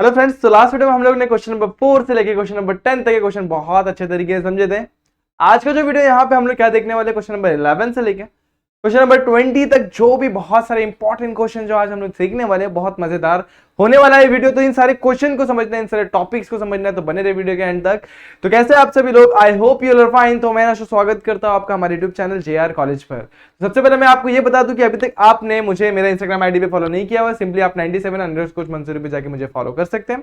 Hello friends, तो last video में हम लोग ने क्वेश्चन नंबर 4 से लेके क्वेश्चन नंबर 10 तक के क्वेश्चन बहुत अच्छे तरीके से समझे थे। आज का जो वीडियो यहाँ पे हम लोग क्या देखने वाले, क्वेश्चन नंबर 11 से लेके क्वेश्चन नंबर 20 तक जो भी बहुत सारे इंपॉर्टेंट क्वेश्चन जो आज हम लोग सीखने वाले हैं, बहुत मजेदार होने वाला है वीडियो। तो इन सारे क्वेश्चन को समझना है, इन सारे टॉपिक्स को समझना है, तो बने रहे वीडियो के एंड तक। तो कैसे आप सभी लोग, I hope you are fine. तो मैं स्वागत करता हूं आपका हमारे यूट्यूब चैनल JR कॉलेज पर। सबसे पहले मैं आपको ये बता दूं कि अभी तक आपने मुझे मेरा इंस्टाग्राम आईडी पे फॉलो नहीं किया हुआ, सिंपली आप 97_मंसूरी पे जाके मुझे फॉलो कर सकते हैं।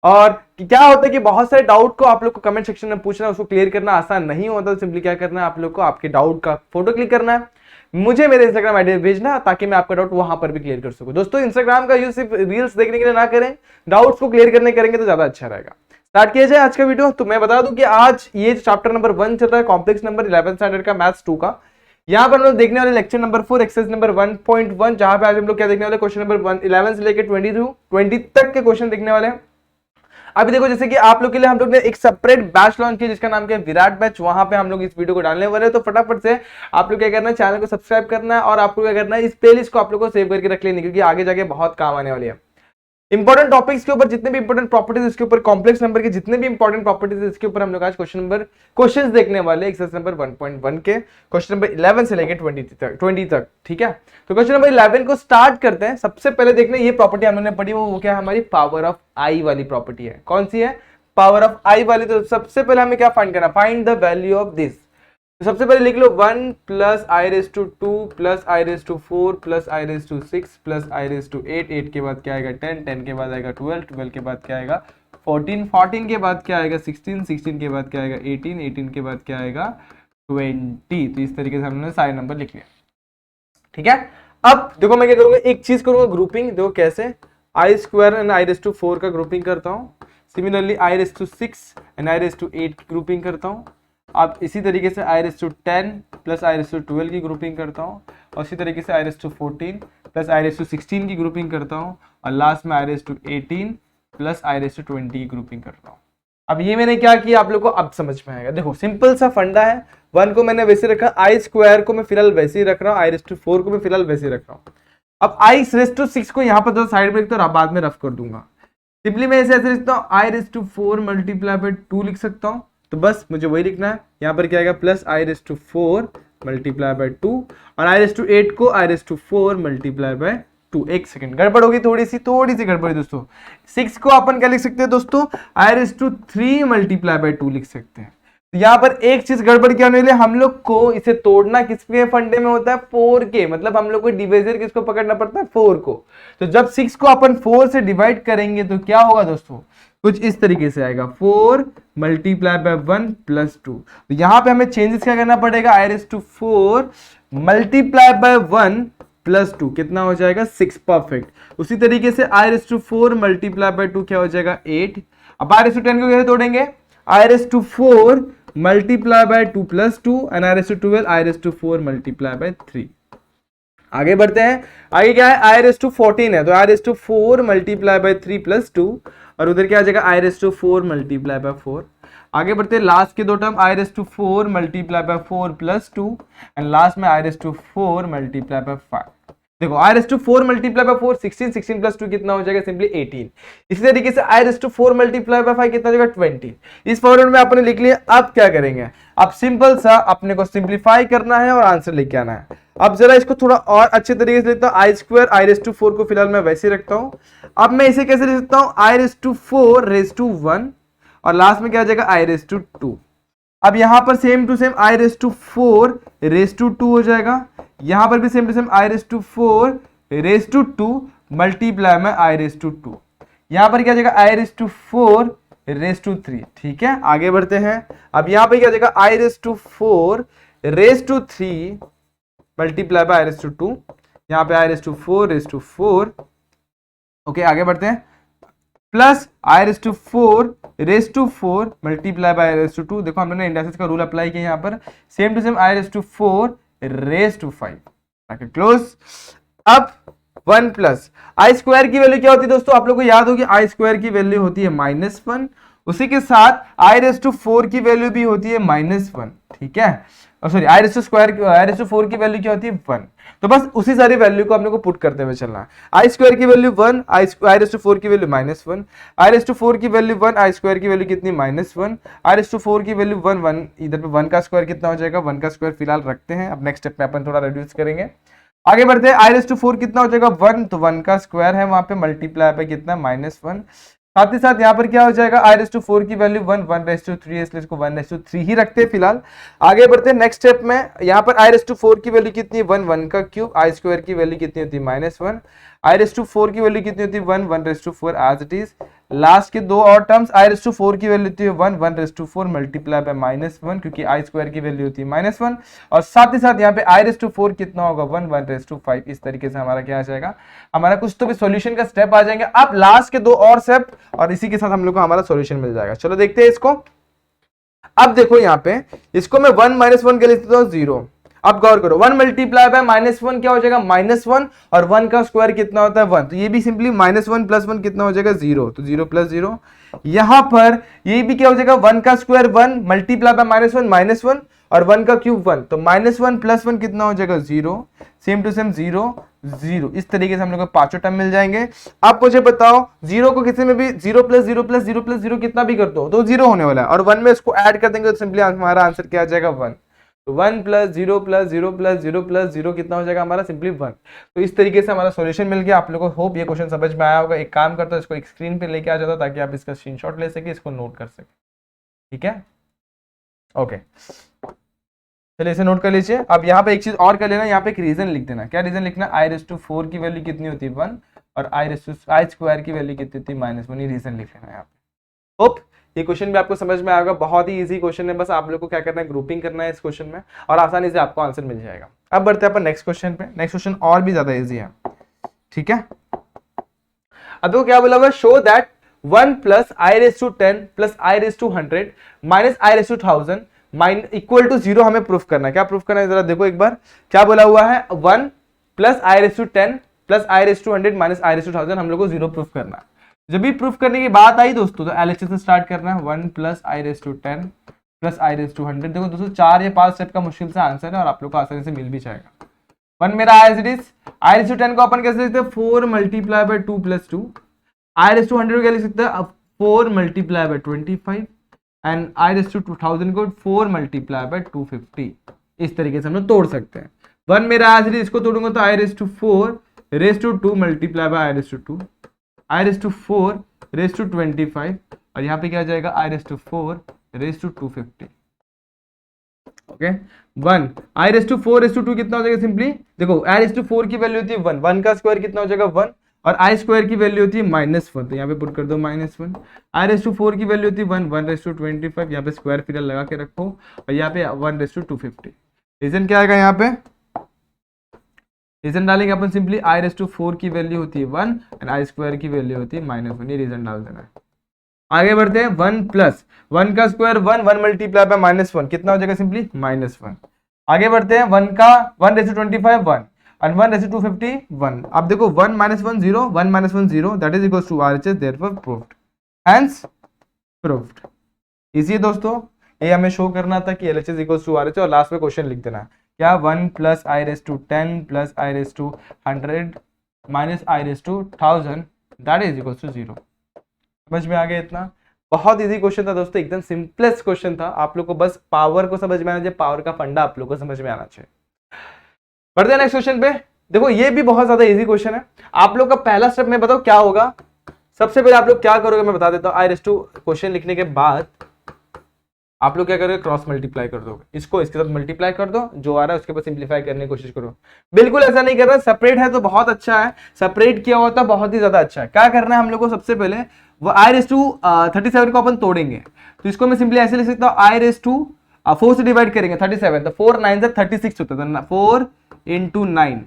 और क्या होता है कि बहुत सारे डाउट को आप लोग को कमेंट सेक्शन में पूछना, उसको क्लियर करना आसान नहीं होता। तो सिंपली क्या करना है, आप लोग को आपके डाउट का फोटो क्लिक करना है, मुझे मेरे इंस्टाग्राम आईडी पे भेजना, ताकि मैं आपका डाउट वहां पर भी क्लियर कर सकूं। दोस्तों, इंस्टाग्राम का यूज सिर्फ रील्स देखने के लिए ना करें, डाउट्स को क्लियर करने करेंगे तो ज्यादा अच्छा रहेगा। स्टार्ट किया जाए आज का वीडियो। तो मैं बता दूं कि आज ये चैप्टर नंबर 1 चल रहा है, कॉम्प्लेक्स नंबर 11th स्टैंडर्ड का मैथ्स 2 का। यहाँ पर हम लोग देखने वाले लेक्चर नंबर 4 एक्सरसाइज नंबर 1.1, जहां पे आज हम लोग क्या देखने वाले, क्वेश्चन नंबर 11 से लेकर 20 तक के क्वेश्चन देखने वाले हैं। अभी देखो, जैसे कि आप लोग के लिए हम लोग ने एक सेपरेट बैच लॉन्च किया जिसका नाम क्या है, विराट बैच। वहां पे हम लोग इस वीडियो को डालने वाले हैं। तो फटाफट से आप लोग क्या करना है, चैनल को सब्सक्राइब करना है और आपको क्या करना है, इस प्लेलिस्ट को आप लोग को सेव करके रख लेनी, क्योंकि आगे जाके बहुत काम आने वाली है। इंपॉर्टेंट टॉपिक्स के ऊपर जितने भी इंपॉर्टेंट प्रॉपर्टीज, इसके ऊपर कॉम्प्लेक्स नंबर के जितने भी इंपॉर्टेंट प्रॉपर्टीज, इसके ऊपर हम लोग आज क्वेश्चंस देखने वाले हैं। एक्सरसाइज नंबर 1.1 के क्वेश्चन नंबर 11 से लेकर 20 तक, ठीक है। तो क्वेश्चन नंबर 11 को स्टार्ट करते हैं। सबसे पहले देखने ये प्रॉपर्टी हम लोगों ने पढ़ी, वो क्या है, हमारी पावर ऑफ आई वाली प्रॉपर्टी है। कौन सी है, पावर ऑफ आई वाली। तो सबसे पहले हमें क्या फाइंड करना, find the value of this. तो सबसे पहले लिख लो 1 plus i⁻² plus i⁴ plus i⁻6 plus i⁸8। 8 के बाद क्या आएगा 10, 10 के बाद आएगा 12, 12 के बाद क्या आएगा 14, 14 के बाद क्या आएगा 16, 16 के बाद क्या आएगा 18, 18 के बाद क्या आएगा 20। तो इस तरीके से हमने सारे नंबर लिख लिया, ठीक है। अब देखो मैं क्या करूंगा, एक चीज करूंगा, ग्रुपिंग। देखो कैसे, i² एंड i⁴ का ग्रुपिंग करता हूँ। सिमिलरली i⁻6 एंड i⁻8 की ग्रुपिंग करता हूँ। अब इसी तरीके से i⁻10 प्लस i⁻12 की ग्रुपिंग करता हूँ, और इसी तरीके से i⁻14 प्लस i⁻16 की ग्रुपिंग करता हूँ, और लास्ट में i⁻18 प्लस i⁻20 की ग्रुपिंग करता हूँ। अब ये मैंने क्या किया, आप लोग को अब समझ में आएगा। देखो सिंपल सा फंडा है, 1 को मैंने वैसे रखा, i² को मैं फिलहाल वैसे ही रख रहा हूँ, i⁻4 को मैं फिलहाल वैसे ही रख रहा हूँ। अब i⁻6 को यहाँ पर साइड में लिखता हूँ, बाद में रफ कर दूंगा। सिंपली मैं ऐसे लिखता हूँ, i⁻4 मल्टीप्लाई बाय 2 लिख सकता हूँ। तो बस मुझे वही लिखना है। यहाँ पर क्या आएगा, प्लस i⁻4 मल्टीप्लाई बाय 2, और i⁻8 को i⁻4 मल्टीप्लाई बाय 2। एक सेकंड, गड़बड़ होगी, थोड़ी सी गड़बड़ है दोस्तों। 6 को अपन क्या लिख सकते हैं दोस्तों, i⁻3 मल्टीप्लाई बाय 2 लिख सकते हैं। तो यहाँ पर एक चीज गड़बड़ क्या होने वाली है, हम लोग को इसे तोड़ना किसके फंडे में होता है, 4 के। मतलब हम लोग को डिविजर किसको पकड़ना पड़ता है, 4 को। तो जब 6 को अपन 4 से डिवाइड करेंगे तो क्या होगा दोस्तों, कुछ इस तरीके से आएगा, 4 मल्टीप्लाई बाय 1 प्लस 2। तो यहाँ पे हमें चेंजेस क्या करना पड़ेगा, i⁻4 मल्टीप्लाई बाय 1 प्लस 2 कितना हो जाएगा 6, परफेक्ट। उसी तरीके से i⁻4 मल्टीप्लाई बाय 2 क्या हो जाएगा 8। अब i⁻10 को कैसे तोड़ेंगे, i⁻4 multiply by 2 plus 2, and i⁻12 i⁻4 multiply by 3। आगे बढ़ते हैं, आगे क्या है, i⁻14 है, तो i⁻4 मल्टीप्लाई बाय 3 प्लस 2, और उधर क्या आ जाएगा i⁻4 मल्टीप्लाई बाय 4। आगे बढ़ते हैं, लास्ट के दो term i⁻4 multiply by 4 plus 2, and last में i⁻4 मल्टीप्लाई बाय 5। देखो i⁻4 मल्टीप्लाई बाय 4 16, 16 प्लस 2 कितना हो जाएगा, सिंपली 18। इसी तरीके से i⁻4 मल्टीप्लाई बाय 5 कितना हो जाएगा 20। इस फॉर्मेट में आपने लिख लिया। अब क्या करेंगे, अब सिंपल सा अपने को सिंप्लीफाई करना है और आंसर लेके आना है। अब जरा इसको थोड़ा और अच्छे तरीके से लिखता हूँ, i² i⁻4 को फिलहाल मैं वैसे रखता हूँ। अब मैं इसे कैसे लिख सकता हूँ, i⁻4 और लास्ट में क्या आ जाएगा i⁻2। अब यहां पर सेम टू सेम i⁻4 हो जाएगा, यहां पर भी same to same i⁻4 multiply में i⁻2। यहां पर क्या आ जाएगा i⁻4 ठीक है। आगे बढ़ते हैं, अब यहां पर क्या आ जाएगा i⁻4 मल्टीप्लाई बाय i⁻2, यहां पे i⁻4 ओके। आगे बढ़ते हैं, plus i⁻4 multiply by i⁻2। देखो हमने इंडाइसेस का रूल अप्लाई किया यहाँ पर, same to same i⁻4 close. अब 1 प्लस i² की वैल्यू क्या होती है दोस्तों, आप लोग को याद होगी, i² की वैल्यू होती है -1। उसी के साथ i⁻4 की वैल्यू भी होती है -1, ठीक है। Sorry I raise to square, I raise to 4 की वैल्यू क्या होती है 1। तो बस उसी सारी वैल्यू को अपने को पुट करते हुए चलना है। आई स्क्वायर की वैल्यू 1, आई रेस टू 4 की वैल्यू -1, आई रेस टू 4 की वैल्यू 1, आई स्क्वायर की वैल्यू कितनी -1, आई रेस टू 4 की वैल्यू 1, 1 इधर पे 1 का स्क्वायर कितना हो जाएगा, 1 का स्क्वायर फिलहाल रखते हैं, अब नेक्स्ट स्टेप में अपन थोड़ा रिड्यूस करेंगे। आगे बढ़ते हैं, आई रेस टू 4 कितना हो जाएगा 1, तो 1 का स्क्वायर है वहां पे, मल्टीप्लाई पे कितना -1, साथ ही साथ यहाँ पर क्या हो जाएगा, आई रेस टू 4 की वैल्यू 1, 1 रेस टू 3, इसलिए इसको 1 रेस टू 3 ही रखते हैं फिलहाल। आगे बढ़ते हैं नेक्स्ट स्टेप में, यहाँ पर आई रेस टू 4 की वैल्यू कितनी है 1, 1 का क्यूब, आई स्क्वायर की वैल्यू कितनी होती है -1, आई रेस टू 4 की वैल्यू कितनी होती है 1, 1 raise to 4 as it is. Last के दो और टर्म्स, आई रेस टू 4 की वैल्यू होती है 1, 1 रेस टू 4 मल्टीप्लाई बाय -1, क्योंकि आई स्क्वायर की वैल्यू होती है -1, और साथ ही साथ यहाँ पे आई रेस टू 4 कितना होगा 1, 1 रेस टू 5। इस तरीके से हमारा क्या आ जाएगा, हमारा कुछ तो भी सॉल्यूशन का स्टेप आ जाएंगे। अब लास्ट के दो और स्टेप और इसी के साथ हम लोग को हमारा सॉल्यूशन मिल जाएगा। चलो देखते हैं इसको। अब देखो यहाँ पे इसको मैं 1 -1 के लिए लिखता हूँ 0। अब गौर करो, 1 मल्टीप्लाई बाय -1 क्या हो जाएगा -1, और 1 का स्क्वायर कितना होता है 1, तो ये भी सिंपली -1 + 1 कितना हो जाएगा 0, तो 0 + 0। यहां पर ये भी क्या हो जाएगा 1 का स्क्वायर 1 मल्टीप्लाई बाय -1 और 1 का क्यूब 1, तो -1 + 1 कितना हो जाएगा 0, सेम टू सेम 0 0। इस तरीके से हम लोग को पांचों टर्म मिल जाएंगे। अब मुझे बताओ 0 को किसी में भी 0 + 0 + 0 + 0 कितना भी कर दो तो 0 होने वाला है, और 1 में इसको ऐड कर देंगे तो सिंपली हमारा आंसर क्या आ जाएगा 1। तो 1 + 0 + 0 + 0 + 0 कितना हो जाएगा हमारा सिंपली 1। तो इस तरीके से हमारा सॉल्यूशन मिल गया। आप लोगों को होप ये क्वेश्चन समझ में आया होगा। एक काम करता हूं, इसको एक स्क्रीन पे लेके आ जाता हूं ताकि आप इसका स्क्रीनशॉट ले सके, इसको नोट कर सके। ठीक है, ओके, चलिए इसे नोट कर लीजिए। अब यहाँ पे एक चीज और कर लेना, यहाँ पे एक रीजन लिख देना। क्या रीजन लिखना, आई रेस टू 4 की वैल्यू कितनी होती है 1, और आई स्क्वायर की वैल्यू कितनी होती है -1, ये रीजन लिख लेना यहाँ पे। होप ये क्वेश्चन भी आपको समझ में आएगा। बहुत ही इजी क्वेश्चन है, बस आप लोग को क्या करना है, ग्रुपिंग करना है इस क्वेश्चन में, और आसानी से आपको आंसर मिल जाएगा। अब बढ़ते हैं अपन नेक्स्ट क्वेश्चन पे। नेक्स्ट क्वेश्चन और भी ज्यादा इजी है, ठीक है। अब देखो क्या बोला हुआ, show that 1 + i⁻10 + i⁻100 - i⁻1000 equal to 0 हमें प्रूफ करना है। क्या प्रूफ करना है, जरा देखो एक बार। क्या बोला हुआ है, 1 + i⁻10 + i⁻100 - i⁻1000 हम लोग को 0 प्रूफ करना है। जब भी प्रूफ करने की बात आई दोस्तों तो एलएचएस से स्टार्ट करना है। 1 + i⁻10 + i⁻100। देखो दोस्तों 4 या 5 स्टेप का मुश्किल से आंसर है, और आप लोग को आसानी से मिल भी जाएगा। 1 मेरा एज इट इज, i⁻10 को अपन कैसे लिखते हैं 4 × 2 + 2। i⁻100 को क्या लिख सकते हैं 4 × 25, एंड i⁻2000 को 4 × 250। इस तरीके से हम लोग तोड़ सकते हैं। 1 मेरा एज इट इज, इसको तोड़ूंगा तो i⁻4 × 2 × i⁻2 i⁻4 × 25, और यहाँ पे क्या आ जाएगा i⁻4 × 250। ओके, 1 i⁻4 × 2 कितना हो जाएगा, सिंपली देखो i⁻4 की वैल्यू होती है 1, 1 का स्क्वायर कितना हो जाएगा 1, और आई स्क्वायर की वैल्यू होती है -1, तो यहाँ पे पुट कर दो -1। i⁻4 की वैल्यू होती है 1, 1/25, यहाँ पे स्क्वायर फिगर लगा के रखो, और यहाँ पे 1/250। रीजन क्या आएगा, यहाँ पे रीजन डालेंगे अपन सिंपली i⁻4 की वैल्यू होती है 1 एंड आई स्क्वायर की वैल्यू होती है -1, ये रीजन डाल देना है। आगे बढ़ते हैं, 1 + 1 का स्क्वायर 1, 1 मल्टीप्लाई बाय -1 कितना हो जाएगा सिंपली -1। आगे बढ़ते हैं, 1 का 1/25 1 and 1/250 1। अब देखो 1 - 1 0, 1 - 1 0, that is equals to RHS, therefore proved, hence proved। इसी है दोस्तों, ये हमें शो करना था कि LHS equals to RHS, और लास्ट में क्वेश्चन लिख देना क्या, 1 + i⁻10 + i⁻100 - i⁻1000 that is equals to 0। समझ में आ गया इतना? बहुत इजी क्वेश्चन था दोस्तों, एकदम सिंपलेस्ट क्वेश्चन था। आप लोग को बस पावर को समझ में आना चाहिए, पावर का फंडा आप लोग को समझ में आना चाहिए। बढ़ते हैं नेक्स्ट क्वेश्चन पे। देखो ये भी बहुत ज्यादा इजी क्वेश्चन है। आप लोग का पहला स्टेप मैं बताओ क्या होगा। सबसे पहले आप लोग क्या करोगे मैं बता देता हूँ। i⁻2 क्वेश्चन लिखने के बाद आप लोग क्या करोगे, क्रॉस मल्टीप्लाई कर दोगे, इसको इसके साथ मल्टीप्लाई कर दो, जो आ रहा है उसके बाद सिंप्लीफाई करने की कोशिश करो। बिल्कुल ऐसा नहीं करना, सेपरेट है तो बहुत अच्छा है, सेपरेट किया होता बहुत ही ज्यादा अच्छा है। क्या करना है हम लोग को, सबसे पहले वो i⁻37 को अपन तोड़ेंगे, तो इसको मैं सिंपली ऐसे लिख सकता हूँ, i⁻2 4 से डिवाइड करेंगे 37, तो 4 9 से 36 होता है, 4 × 9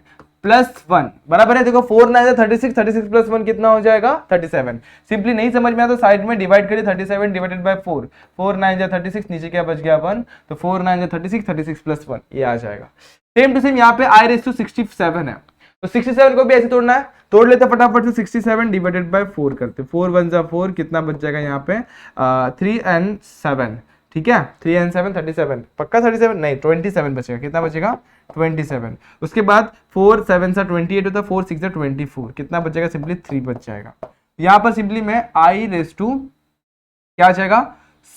+1 बराबर है। देखो 4 9 से 36, 36 + 1 कितना हो जाएगा 37। सिंपली नहीं समझ में आया तो साइड में डिवाइड करिए, 37 / 4, 4 9 से 36, नीचे क्या बच गया 1, तो 4 9 से 36, 36 + 1 ये आ जाएगा। सेम टू सेम यहाँ पे i⁻67 है, तो 67 को भी ऐसे तोड़ना है, तोड़ लेते फटाफट से। 67 / 4 करते, 4 1 × 4 कितना बच जाएगा यहाँ पे 3 and 7, ठीक है, 3 and 7 37, पक्का 37 नहीं 27 बचेगा, कितना बचेगा 27। उसके बाद 4 7 सा 28 होता है, 4 6 सा 24, कितना बचेगा सिंपली 3 बच जाएगा। यहाँ पर सिंपली मैं आई रेस टू क्या आ जाएगा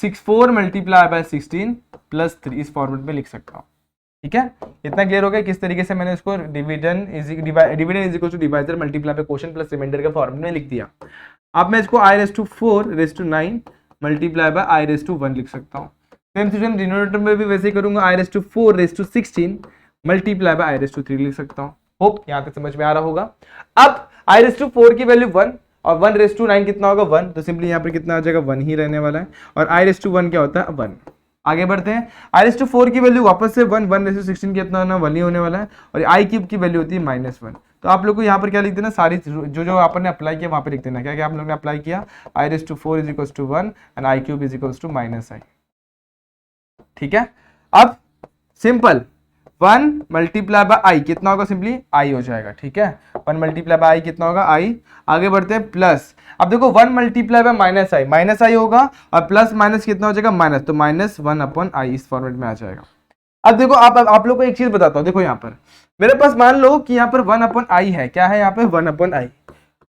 64 मल्टीप्लाई बाय 16 प्लस 3 इस फॉर्मेट में लिख सकता हूँ। ठीक है, इतना क्लियर हो गया किस तरीके से मैंने इसको division is equal to divisor multiply by quotient plus remainder के फॉर्मेट में लिख दिया। अब मैं इसको i raise to 4 raise to 9 multiply by i raise to 1 लिख सकता हूँ। सेम सिस्टम डिनोमिनेटर में भी वैसे ही करूंगा, i raise to 4 raise to 16 multiply by i raise to 3 लिख सकता हूँ। होप यहाँ तक समझ में आ रहा होगा। अब आई रेस टू 4 की वैल्यू 1 और 1 रेस टू 9 कितना होगा 1, तो सिंपली यहाँ पर कितना आ जाएगा 1 ही रहने वाला है, और आई रेस टू 1 क्या होता है 1। आगे बढ़ते हैं, आई रेस टू 4 की वैल्यू वापस से 1 रेस टू 16 कितना होना 1 ही होने वाला है, और आई क्यूब की वैल्यू होती है -1। तो आप लोग को यहाँ पर क्या लिख देना, सारी जो आपने अप्लाई किया वहां पर लिख देना। क्या क्या आप लोगों ने अप्लाई किया, i raise to 4 is equal to 1 and i cube is equal to -i। ठीक है, अब सिंपल 1 मल्टीप्लाई बाय आई कितना होगा, सिंपली आई हो जाएगा। ठीक है, 1 मल्टीप्लाई बाय आई कितना होगा आई। आगे बढ़ते हैं प्लस, अब देखो 1 मल्टीप्लाई बाय -i होगा, और प्लस माइनस कितना हो जाएगा माइनस, तो -1/i इस फॉर्मेट में आ जाएगा। अब देखो आप लोग को एक चीज बताता हूँ, देखो यहाँ पर मेरे पास मान लो कि यहाँ पर 1/i है, क्या है यहाँ पे 1/i।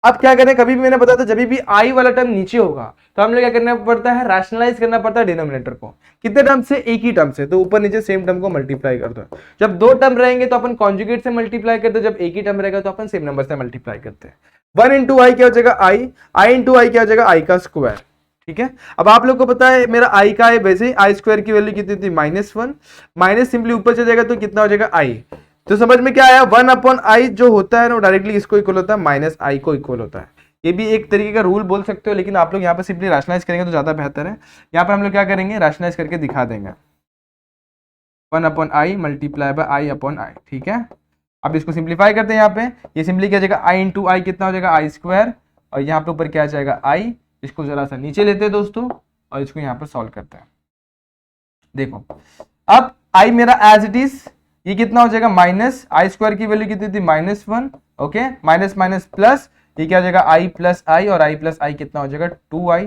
अब क्या करें, कभी भी मैंने बताया था जब भी आई वाला टर्म नीचे होगा तो हम लोग क्या करना पड़ता है, रैशनलाइज करना पड़ता है डिनोमिनेटर को। कितने टर्म से, एक ही टर्म से, तो ऊपर नीचे सेम टर्म को मल्टीप्लाई कर दो। जब 2 टर्म रहेंगे तो अपन कॉन्जुगेट से मल्टीप्लाई करते हैं, जब एक ही टर्म रहेगा तो अपन सेम नंबर से मल्टीप्लाई करते हैं। 1 इंटू आई क्या हो जाएगा आई इंटू आई क्या हो जाएगा आई का स्क्वायर। ठीक है, अब आप लोग को पता है मेरा आई का है, वैसे ही आई स्क्वायर की वैल्यू कितनी थी -1, माइनस सिंपली ऊपर चल जाएगा तो कितना हो जाएगा आई। तो समझ में क्या आया, 1/i जो होता है ना डायरेक्टली इसको इक्वल होता है -i को इक्वल होता है। ये भी एक तरीके का रूल बोल सकते हो, लेकिन आप लोग यहाँ पर सिंपली रैशनलाइज करेंगे तो ज्यादा बेहतर है। यहाँ पर हम लोग क्या करेंगे, रैशनलाइज करके दिखा देंगे 1/i मल्टीप्लाई बाय i/i। ठीक है, अब इसको सिंप्लीफाई करते हैं। यहाँ पे ये सिंपली क्या जाएगा i इंटू आई कितना हो जाएगा आई स्क्वायर, और यहाँ पे ऊपर क्या जाएगा आई। इसको जरा सा नीचे लेते हैं दोस्तों और इसको यहाँ पर सॉल्व करते हैं। देखो अब i मेरा एज इट इज ये कितना हो जाएगा माइनस आई स्क्वायर की वैल्यू कितनी थी -1, ओके, माइनस माइनस प्लस ये क्या हो जाएगा i प्लस आई, और i प्लस आई कितना हो जाएगा 2i।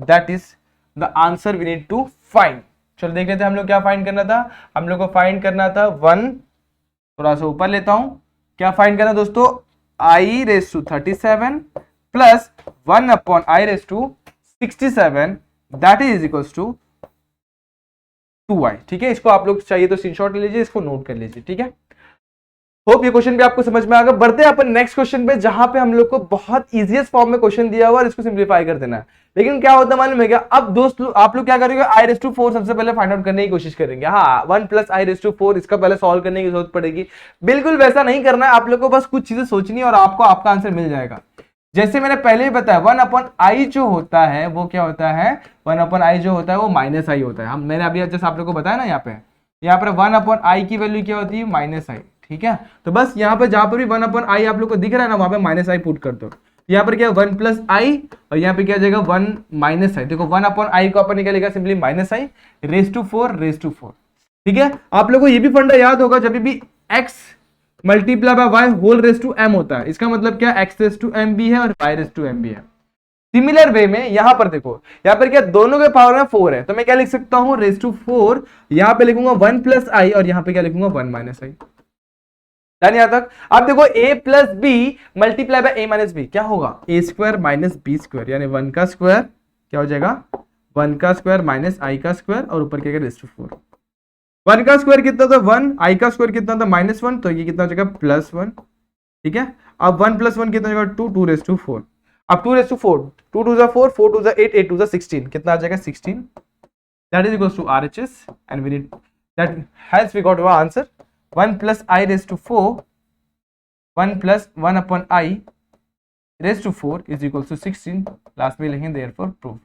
That is the answer we need to find. चलो देख लेते हैं हम लोग क्या फाइंड करना था। हम लोग को फाइंड करना था 1, थोड़ा सा ऊपर लेता हूं, क्या फाइंड करना दोस्तों, i raise to 37 plus 1/i raise to 67 that is equals to 2i। ठीक है, इसको आप लोग चाहिए तो स्क्रीनशॉट ले लीजिए, इसको नोट कर लीजिए। ठीक है, होप ये क्वेश्चन भी आपको समझ में आ गया। बढ़ते हैं अपन नेक्स्ट क्वेश्चन पे, जहां पे हम लोग को बहुत इजीएस्ट फॉर्म में क्वेश्चन दिया हुआ है, इसको सिंप्लीफाई कर देना है। लेकिन क्या होता है मालूम है क्या, अब दोस्त आप लोग क्या करेंगे, i रेस टू 4 सबसे पहले फाइंड आउट करने की कोशिश करेंगे। हाँ 1 प्लस आई रेस टू 4 इसका पहले सॉल्व करने की जरूरत पड़ेगी। बिल्कुल वैसा नहीं करना है, आप लोग को बस कुछ चीजें सोचनी है और आपको आपका आंसर मिल जाएगा। जैसे मैंने पहले ही बताया 1/i जो होता है वो क्या होता है, 1/i जो होता है वो -i होता है। हम मैंने अभी जैसे आप लोग को बताया ना, यहाँ पर 1/i की वैल्यू क्या होती है -i। ठीक है, तो बस यहाँ पर जहां पर भी 1/i आप लोग को दिख रहा है ना, वहां पे -i पुट कर दो। यहाँ पर क्या 1 प्लस आई, और यहाँ पे क्या जाएगा 1 -i। देखो 1/i को अपन निकालेगा सिंपली -i रेस टू 4। ठीक है, आप लोग को ये भी फंडा याद होगा, जब भी x multiply by y whole raise to m होता है, इसका मतलब क्या x रेस टू m भी है और y रेस टू m भी है। सिमिलर वे में यहां पर देखो, यहाँ पर क्या दोनों के पावर में 4 है, तो मैं क्या लिख सकता हूं रेस टू 4, यहाँ पे लिखूंगा 1 प्लस आई और यहाँ पे क्या लिखूंगा 1 माइनस आई। डन यहाँ तक। अब देखो a plus b multiply by a minus b क्या होगा, a square minus b square, यानी 1 का स्क्वायर क्या हो जाएगा 1 का स्क्वायर माइनस आई का स्क्वायर, और ऊपर क्या रेस टू 4। 1 का स्क्वायर कितना था 1, आई का स्क्वायर कितना था -1, तो ये कितना हो जाएगा +1। ठीक है, अब 1 + 1 कितना हो जाएगा 2, 2 रेस टू 4। अब 2 रेस टू 4, 2 2 4, 4 2 8, 8 2 16, कितना आ जाएगा 16। That is equals to RHS and we need that has we got our answer 1 plus i raise to 4, 1 plus 1/i raise to 4 is equals to 16। Last में लिखेंगे देयरफॉर प्रूव्ड।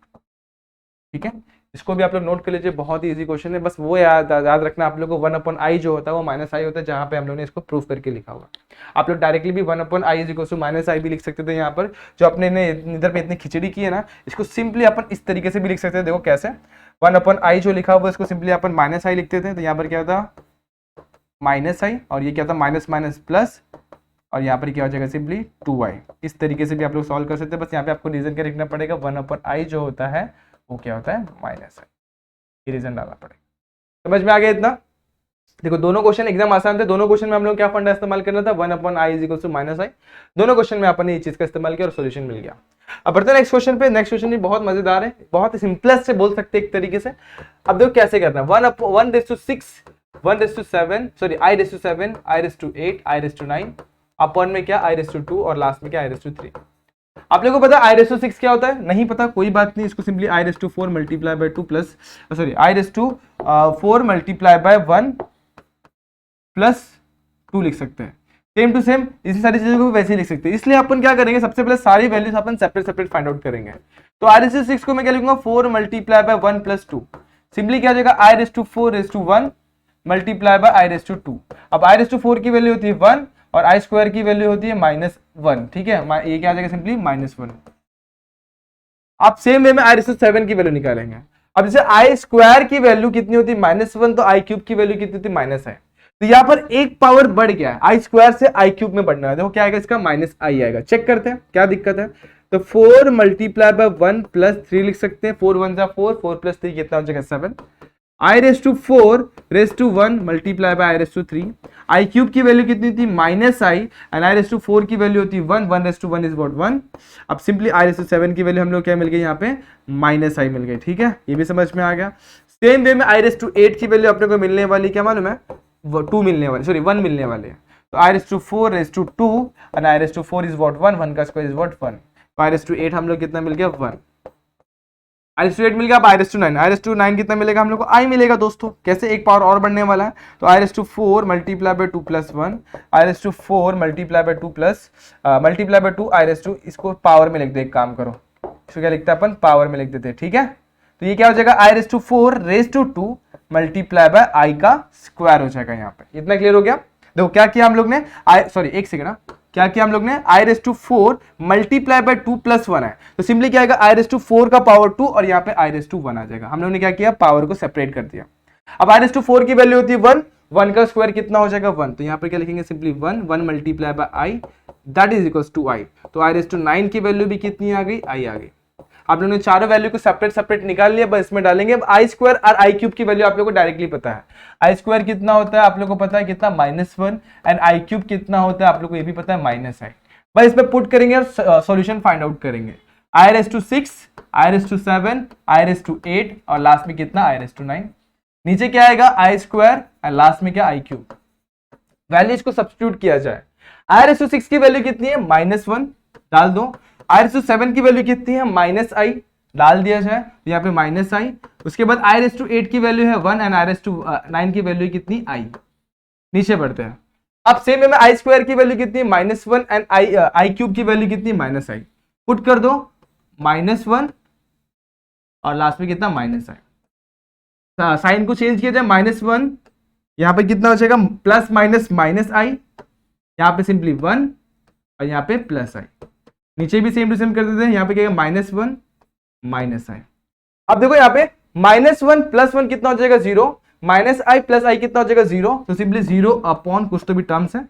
ठीक है, इसको भी आप लोग नोट कर लीजिए, बहुत ही इजी क्वेश्चन है। बस वो याद रखना आप लोग को 1/i जो होता है वो -i होता है, जहां पे हम लोग ने इसको प्रूव करके लिखा हुआ। आप लोग डायरेक्टली भी 1/i is equal to -i भी लिख सकते थे। यहाँ पर जो अपने ने इधर पे इतनी खिचड़ी की है ना, इसको सिंपली अपन इस तरीके से भी लिख सकते हैं। देखो कैसे, 1/i जो लिखा हुआ है इसको सिंपली अपन -i लिखते थे, तो यहाँ पर क्या होता -i, और ये क्या था माइनस माइनस प्लस, और यहाँ पर क्या हो जाएगा सिंपली 2i। इस तरीके से भी आप लोग सॉल्व कर सकते हैं। बस यहाँ पे आपको रीजन क्या लिखना पड़ेगा, 1/i जो होता है वो क्या होता है -i। ये रीजन डालना पड़ेगा। समझ में आ गया इतना? देखो दोनों क्वेश्चन एकदम आसान थे, दोनों क्वेश्चन में हम लोग क्या फंडा इस्तेमाल करना था, 1/i = -i। दोनों क्वेश्चन में अपन ने ये चीज का इस्तेमाल किया और सॉल्यूशन मिल गया। अब बढ़ते हैं नेक्स्ट क्वेश्चन पे। नेक्स्ट क्वेश्चन भी बहुत मजेदार है, बहुत सिंपलेस्ट से बोल सकते हैं एक तरीके से। अब देखो कैसे करना है, 1/6 1/7 सॉरी i/7 i/8 i/9 अपन में क्या i/2 और लास्ट में क्या i/3। आप लोगों को पता है i/6 क्या होता है? नहीं पता कोई बात नहीं, इसको simply i/4 multiply by 2 plus sorry i/4 multiply by 1 plus 2 लिख सकते हैं। सेम टू सेम इसी सारी चीजों को वैसे ही लिख सकते हैं। इसलिए अपन क्या करेंगे, सबसे पहले सारी वैल्यूज अपन सेपरेट सेपरेट फाइंड आउट करेंगे। तो i/6 को मैं क्या लिखूंगा, 4 मल्टीप्लाई बाय 1 प्लस 2। सिंपली क्या हो जाएगा, i/4 मल्टीप्लाई बाय i/2। अब i/4 की वैल्यू होती है 1 और i² की वैल्यू होती है -1। ठीक है, ये क्या आ जाएगा सिंपली -1। आप सेम वे में i/7 की वैल्यू निकालेंगे। अब जैसे i² की वैल्यू कितनी होती है -1, तो i³ की वैल्यू कितनी होती है -i। तो यहाँ पर एक पावर बढ़ गया है, i² से i³ में बढ़ना है। देखो क्या आएगा इसका, -i आएगा। चेक करते हैं क्या दिक्कत है। तो 4 मल्टीप्लाई बाय 1 प्लस 3 लिख सकते हैं। 4 1 4 4 प्लस 3 कितना हो जाएगा 7। i/4 multiply by i/3। i³ की वैल्यू कितनी थी -i एंड i/4 की वैल्यू होती है 1 1/1 इज व्हाट 1। अब सिंपली i/7 की वैल्यू हम लोग क्या मिल गई यहाँ पे -i मिल गई। ठीक है, ये भी समझ में आ गया। सेम वे में i/8 की वैल्यू अपने को मिलने वाली क्या मालूम है, 2 मिलने वाले, सॉरी 1 मिलने वाले हैं। तो i/4 and i/4 is what 1, 1 का स्क्वायर इज व्हाट 1। तो i/8 हम लोग कितना मिल गया 1, i/8 मिल गया। अब i/9 कितना मिलेगा हम लोग को, i मिलेगा दोस्तों। कैसे, एक पावर और बढ़ने वाला है। तो i/4 multiply by 2 plus 1, i/4 multiply by 2 plus multiply by 2 i/2, इसको पावर में लिख दे। एक काम करो, इसको क्या लिखते हैं अपन, पावर में लिख देते हैं। ठीक है, तो ये क्या हो जाएगा i/4 मल्टीप्लाई बाय i का स्क्वायर हो जाएगा। यहाँ पे इतना क्लियर हो गया। देखो क्या किया हम लोग ने, सॉरी एक सेकंड, क्या किया हम लोग ने, i/4 मल्टीप्लाई बाय 2 प्लस 1 है। तो सिंपली क्या आएगा, i/4 का पावर 2 और यहाँ पे i/1 आ जाएगा। हम लोग ने क्या किया, पावर को सेपरेट कर दिया। अब i/4 की वैल्यू होती है 1, 1 का स्क्वायर कितना हो जाएगा 1। तो यहाँ पे क्या लिखेंगे, simply 1 multiply by i that is equals to i। तो i/9 की वैल्यू भी कितनी आ गई, i आ गई। आप लोगों ने चारों वैल्यू को सेपरेट सेपरेट निकाल लिया, बस इसमें डालेंगे। अब i² और i³ की वैल्यू आप लोगों को डायरेक्टली पता है। i² कितना होता है आप लोगों को पता है, कितना -1 एंड i³ कितना होता है आप लोगों को ये भी पता है, -i। बस इसमें पुट करेंगे और सॉल्यूशन फाइंड आउट करेंगे। i/6 i/7 i/8 और लास्ट में कितना i/9। नीचे क्या आएगा, i² एंड लास्ट में क्या i³। वैल्यूज को सब्स्टिट्यूट किया जाए। i/6 की वैल्यू कितनी है, -1 डाल दो। i/7 की वैल्यू कितनी है, -i डाल दिया जाए, तो यहाँ पे -i। उसके बाद i/8 की वैल्यू है 1 एंड i/9 की वैल्यू कितनी, i। नीचे बढ़ते हैं। अब सेम में i² की वैल्यू कितनी है, -1 एंड i³ की वैल्यू कितनी, -i। पुट कर दो -1 और लास्ट में कितना, -i। साइन को चेंज किया जाए, -1 यहाँ पे कितना हो जाएगा, प्लस माइनस -i, यहाँ पे सिंपली 1 और यहाँ पे +i। नीचे भी सेम टू सेम कर देते हैं, यहाँ पे क्या -1 -i। अब देखो यहाँ पे -1 + 1 कितना हो जाएगा 0, -i + i कितना हो जाएगा 0। तो सिंपली 0 अपॉन कुछ तो भी टर्म्स है।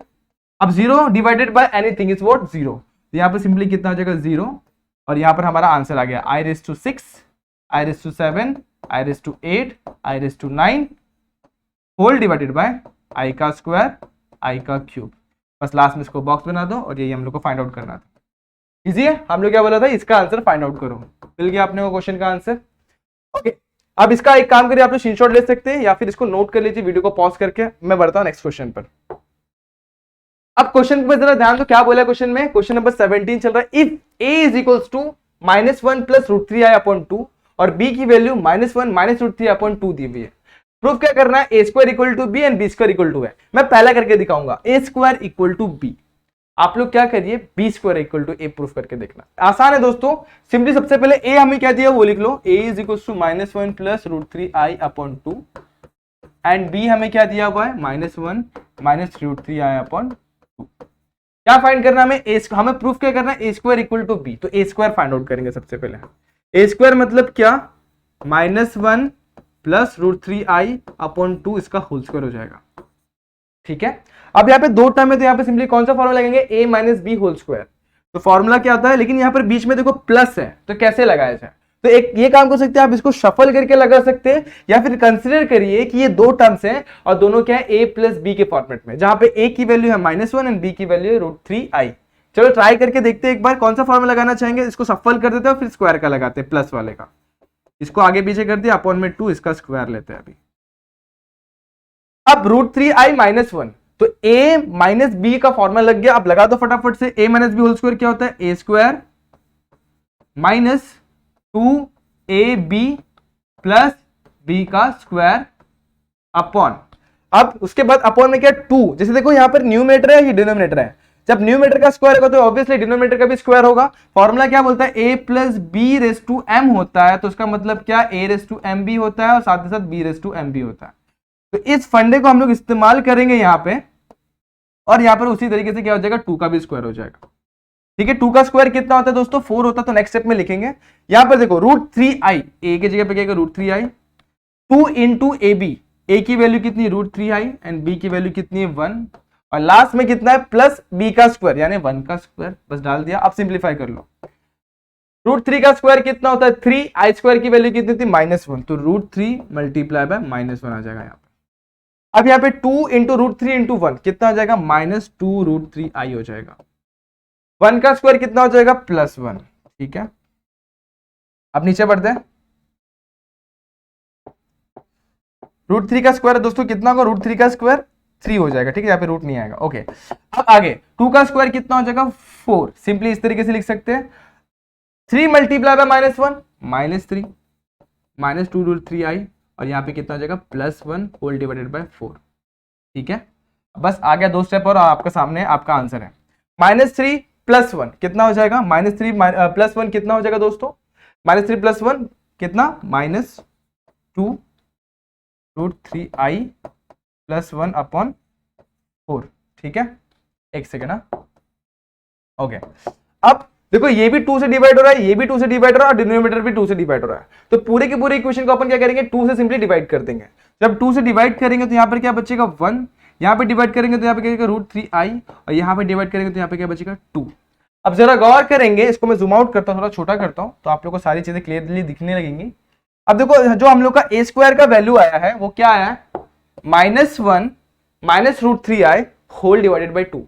अब 0 divided by anything is what 0। तो यहाँ पे सिंपली कितना हो जाएगा 0 और यहाँ पर हमारा आंसर आ गया i/6 i/7 i/8 i/9 whole divided by i का स्क्वायर i का क्यूब। बस लास्ट में इसको बॉक्स बना दो और यही हम लोग को फाइंड आउट करना था। इजी है, हम लोग क्या बोला था, इसका आंसर फाइंड आउट करो। मिल गया आपने को क्वेश्चन का आंसर। ओके, अब इसका एक काम करिए, आप लोग स्क्रीनशॉट ले सकते हैं या फिर इसको नोट कर लीजिए वीडियो को पॉज करके। मैं बढ़ता हूं नेक्स्ट क्वेश्चन पर। अब क्वेश्चन पर जरा ध्यान दो, क्या बोला क्वेश्चन में, क्वेश्चन नंबर 17 चल रहा है। इफ a = -1 + √3i/2 और b की वैल्यू -1 -√3/2 दी हुई है। प्रूफ क्या करना है, a² = b and b² = a। मैं पहला करके दिखाऊंगा, a² = b। आप लोग क्या करिए, b² = a प्रूफ करके देखना। आसान है दोस्तों, सिंपली सबसे पहले a हमें क्या दिया वो लिख लो, a = -1 + √3i/2 एंड b हमें क्या दिया हुआ है, -1 -√3i/2। क्या फाइंड करना हमें प्रूफ क्या करना है, a² = b। तो a² फाइंड आउट करेंगे सबसे पहले। a² मतलब क्या, -1 + √3i/2 इसका होल स्क्वायर हो जाएगा। ठीक है, अब यहाँ पे दो टर्म है तो यहाँ पे सिंपली कौन सा फॉर्मूला लगेंगे, a - b होल स्क्वायर। तो फॉर्मूला क्या होता है, लेकिन यहाँ पर बीच में देखो प्लस है तो कैसे लगाया जाए। तो एक ये काम कर सकते हैं आप, इसको शफल करके लगा सकते हैं, या फिर कंसिडर करिए कि ये दो टर्म्स हैं और दोनों क्या है a प्लस बी के फॉर्मेट में, जहां पे a की वैल्यू है -1 एंड b की वैल्यू है √3i। चलो ट्राई करके देखते हैं एक बार कौन सा फॉर्मूला लगाना चाहेंगे। इसको शफल कर देते हैं और फिर स्क्वायर का लगाते हैं, प्लस वाले का, इसको आगे पीछे कर दिया, अपॉन में 2, इसका स्क्वायर लेते हैं अभी। अब √3i -1, तो a माइनस बी का फॉर्मूला लग गया। अब लगा दो फटाफट से, a minus b whole square क्या होता है, a square minus 2ab plus b का स्क्वायर अपॉन, अब उसके बाद अपॉन में क्या 2, जैसे देखो यहां पर न्यूमरेटर है, ये डिनोमिनेटर है, जब न्यूमरेटर का स्क्वायर होगा तो ऑब्वियसली डिनोमिनेटर का भी स्क्वायर होगा। फॉर्मूला क्या बोलता है, a plus b raise to m होता है, तो उसका मतलब क्या a raise to m b होता है और साथ ही साथ b raise to m b होता है। तो इस फंडे को हम लोग इस्तेमाल करेंगे यहां पे, और यहां पर उसी तरीके से क्या हो जाएगा, 2 का भी स्क्वायर हो जाएगा। ठीक है, 2 का स्क्वायर कितना होता है दोस्तों, 4 होता है। तो नेक्स्ट स्टेप में लिखेंगे यहां पर देखो √3i, a की जगह पे क्या √3i, 2 इंटू ए बी, ए की वैल्यू कितनी √3i एंड b की वैल्यू कितनी है 1, और लास्ट में कितना है प्लस b का स्क्वायर यानी 1 का स्क्वायर, बस डाल दिया। अब सिंप्लीफाई कर लो, √3 का स्क्वायर कितना होता है 3, i स्क्वायर की वैल्यू कितनी थी -1, तो √3 मल्टीप्लाई बाय -1 आ जाएगा यहाँ पे। अब यहाँ पे 2 इंटू √3 इंटू 1 कितना हो जाएगा, -2 √3i हो जाएगा। 1 का स्क्वायर कितना हो जाएगा, +1। ठीक है, अब नीचे बढ़ते हैं, √3 का स्क्वायर दोस्तों कितना होगा, √3 का स्क्वायर 3 हो जाएगा। ठीक है, यहाँ पे रूट नहीं आएगा। ओके, अब आगे 2 का स्क्वायर कितना हो जाएगा 4, सिंपली इस तरीके से लिख सकते हैं, 3 मल्टीप्लाई बाय -1 -3 -2 √3i, और यहाँ पे कितना हो जाएगा +1 होल डिवाइडेड बाय 4। ठीक है, बस आ गया 2 स्टेप और आपका सामने आपका आंसर है। -3 + 1 कितना हो जाएगा, -3 + 1 कितना हो जाएगा दोस्तों, -3 + 1 कितना, -2 √3i + 1 अपॉन 4। ठीक है, एक सेकेंड ना। ओके, अब देखो ये भी 2 से डिवाइड हो रहा है, ये भी 2 से डिवाइड हो रहा है, और डिनोमिनेटर भी 2 से डिवाइड हो रहा है, तो पूरे के पूरे इक्वेशन को अपन क्या करेंगे, 2 से सिंपली डिवाइड कर देंगे। जब 2 से डिवाइड करेंगे तो यहाँ पर क्या बचेगा 1, यहाँ पे डिवाइड करेंगे तो यहाँ पे क्या बचेगा √3i, और यहाँ पे डिवाइड करेंगे तो यहाँ पे क्या बचेगा 2। अब जरा गौर करेंगे, इसको मैं जूम आउट करता हूँ, थोड़ा छोटा करता हूँ, तो आप लोग को सारी चीजें क्लियरली दिखने लगेंगी। अब देखो जो हम लोग का a स्क्वायर का वैल्यू आया है वो क्या आया है, -1 -√3i होल डिवाइडेड बाई 2,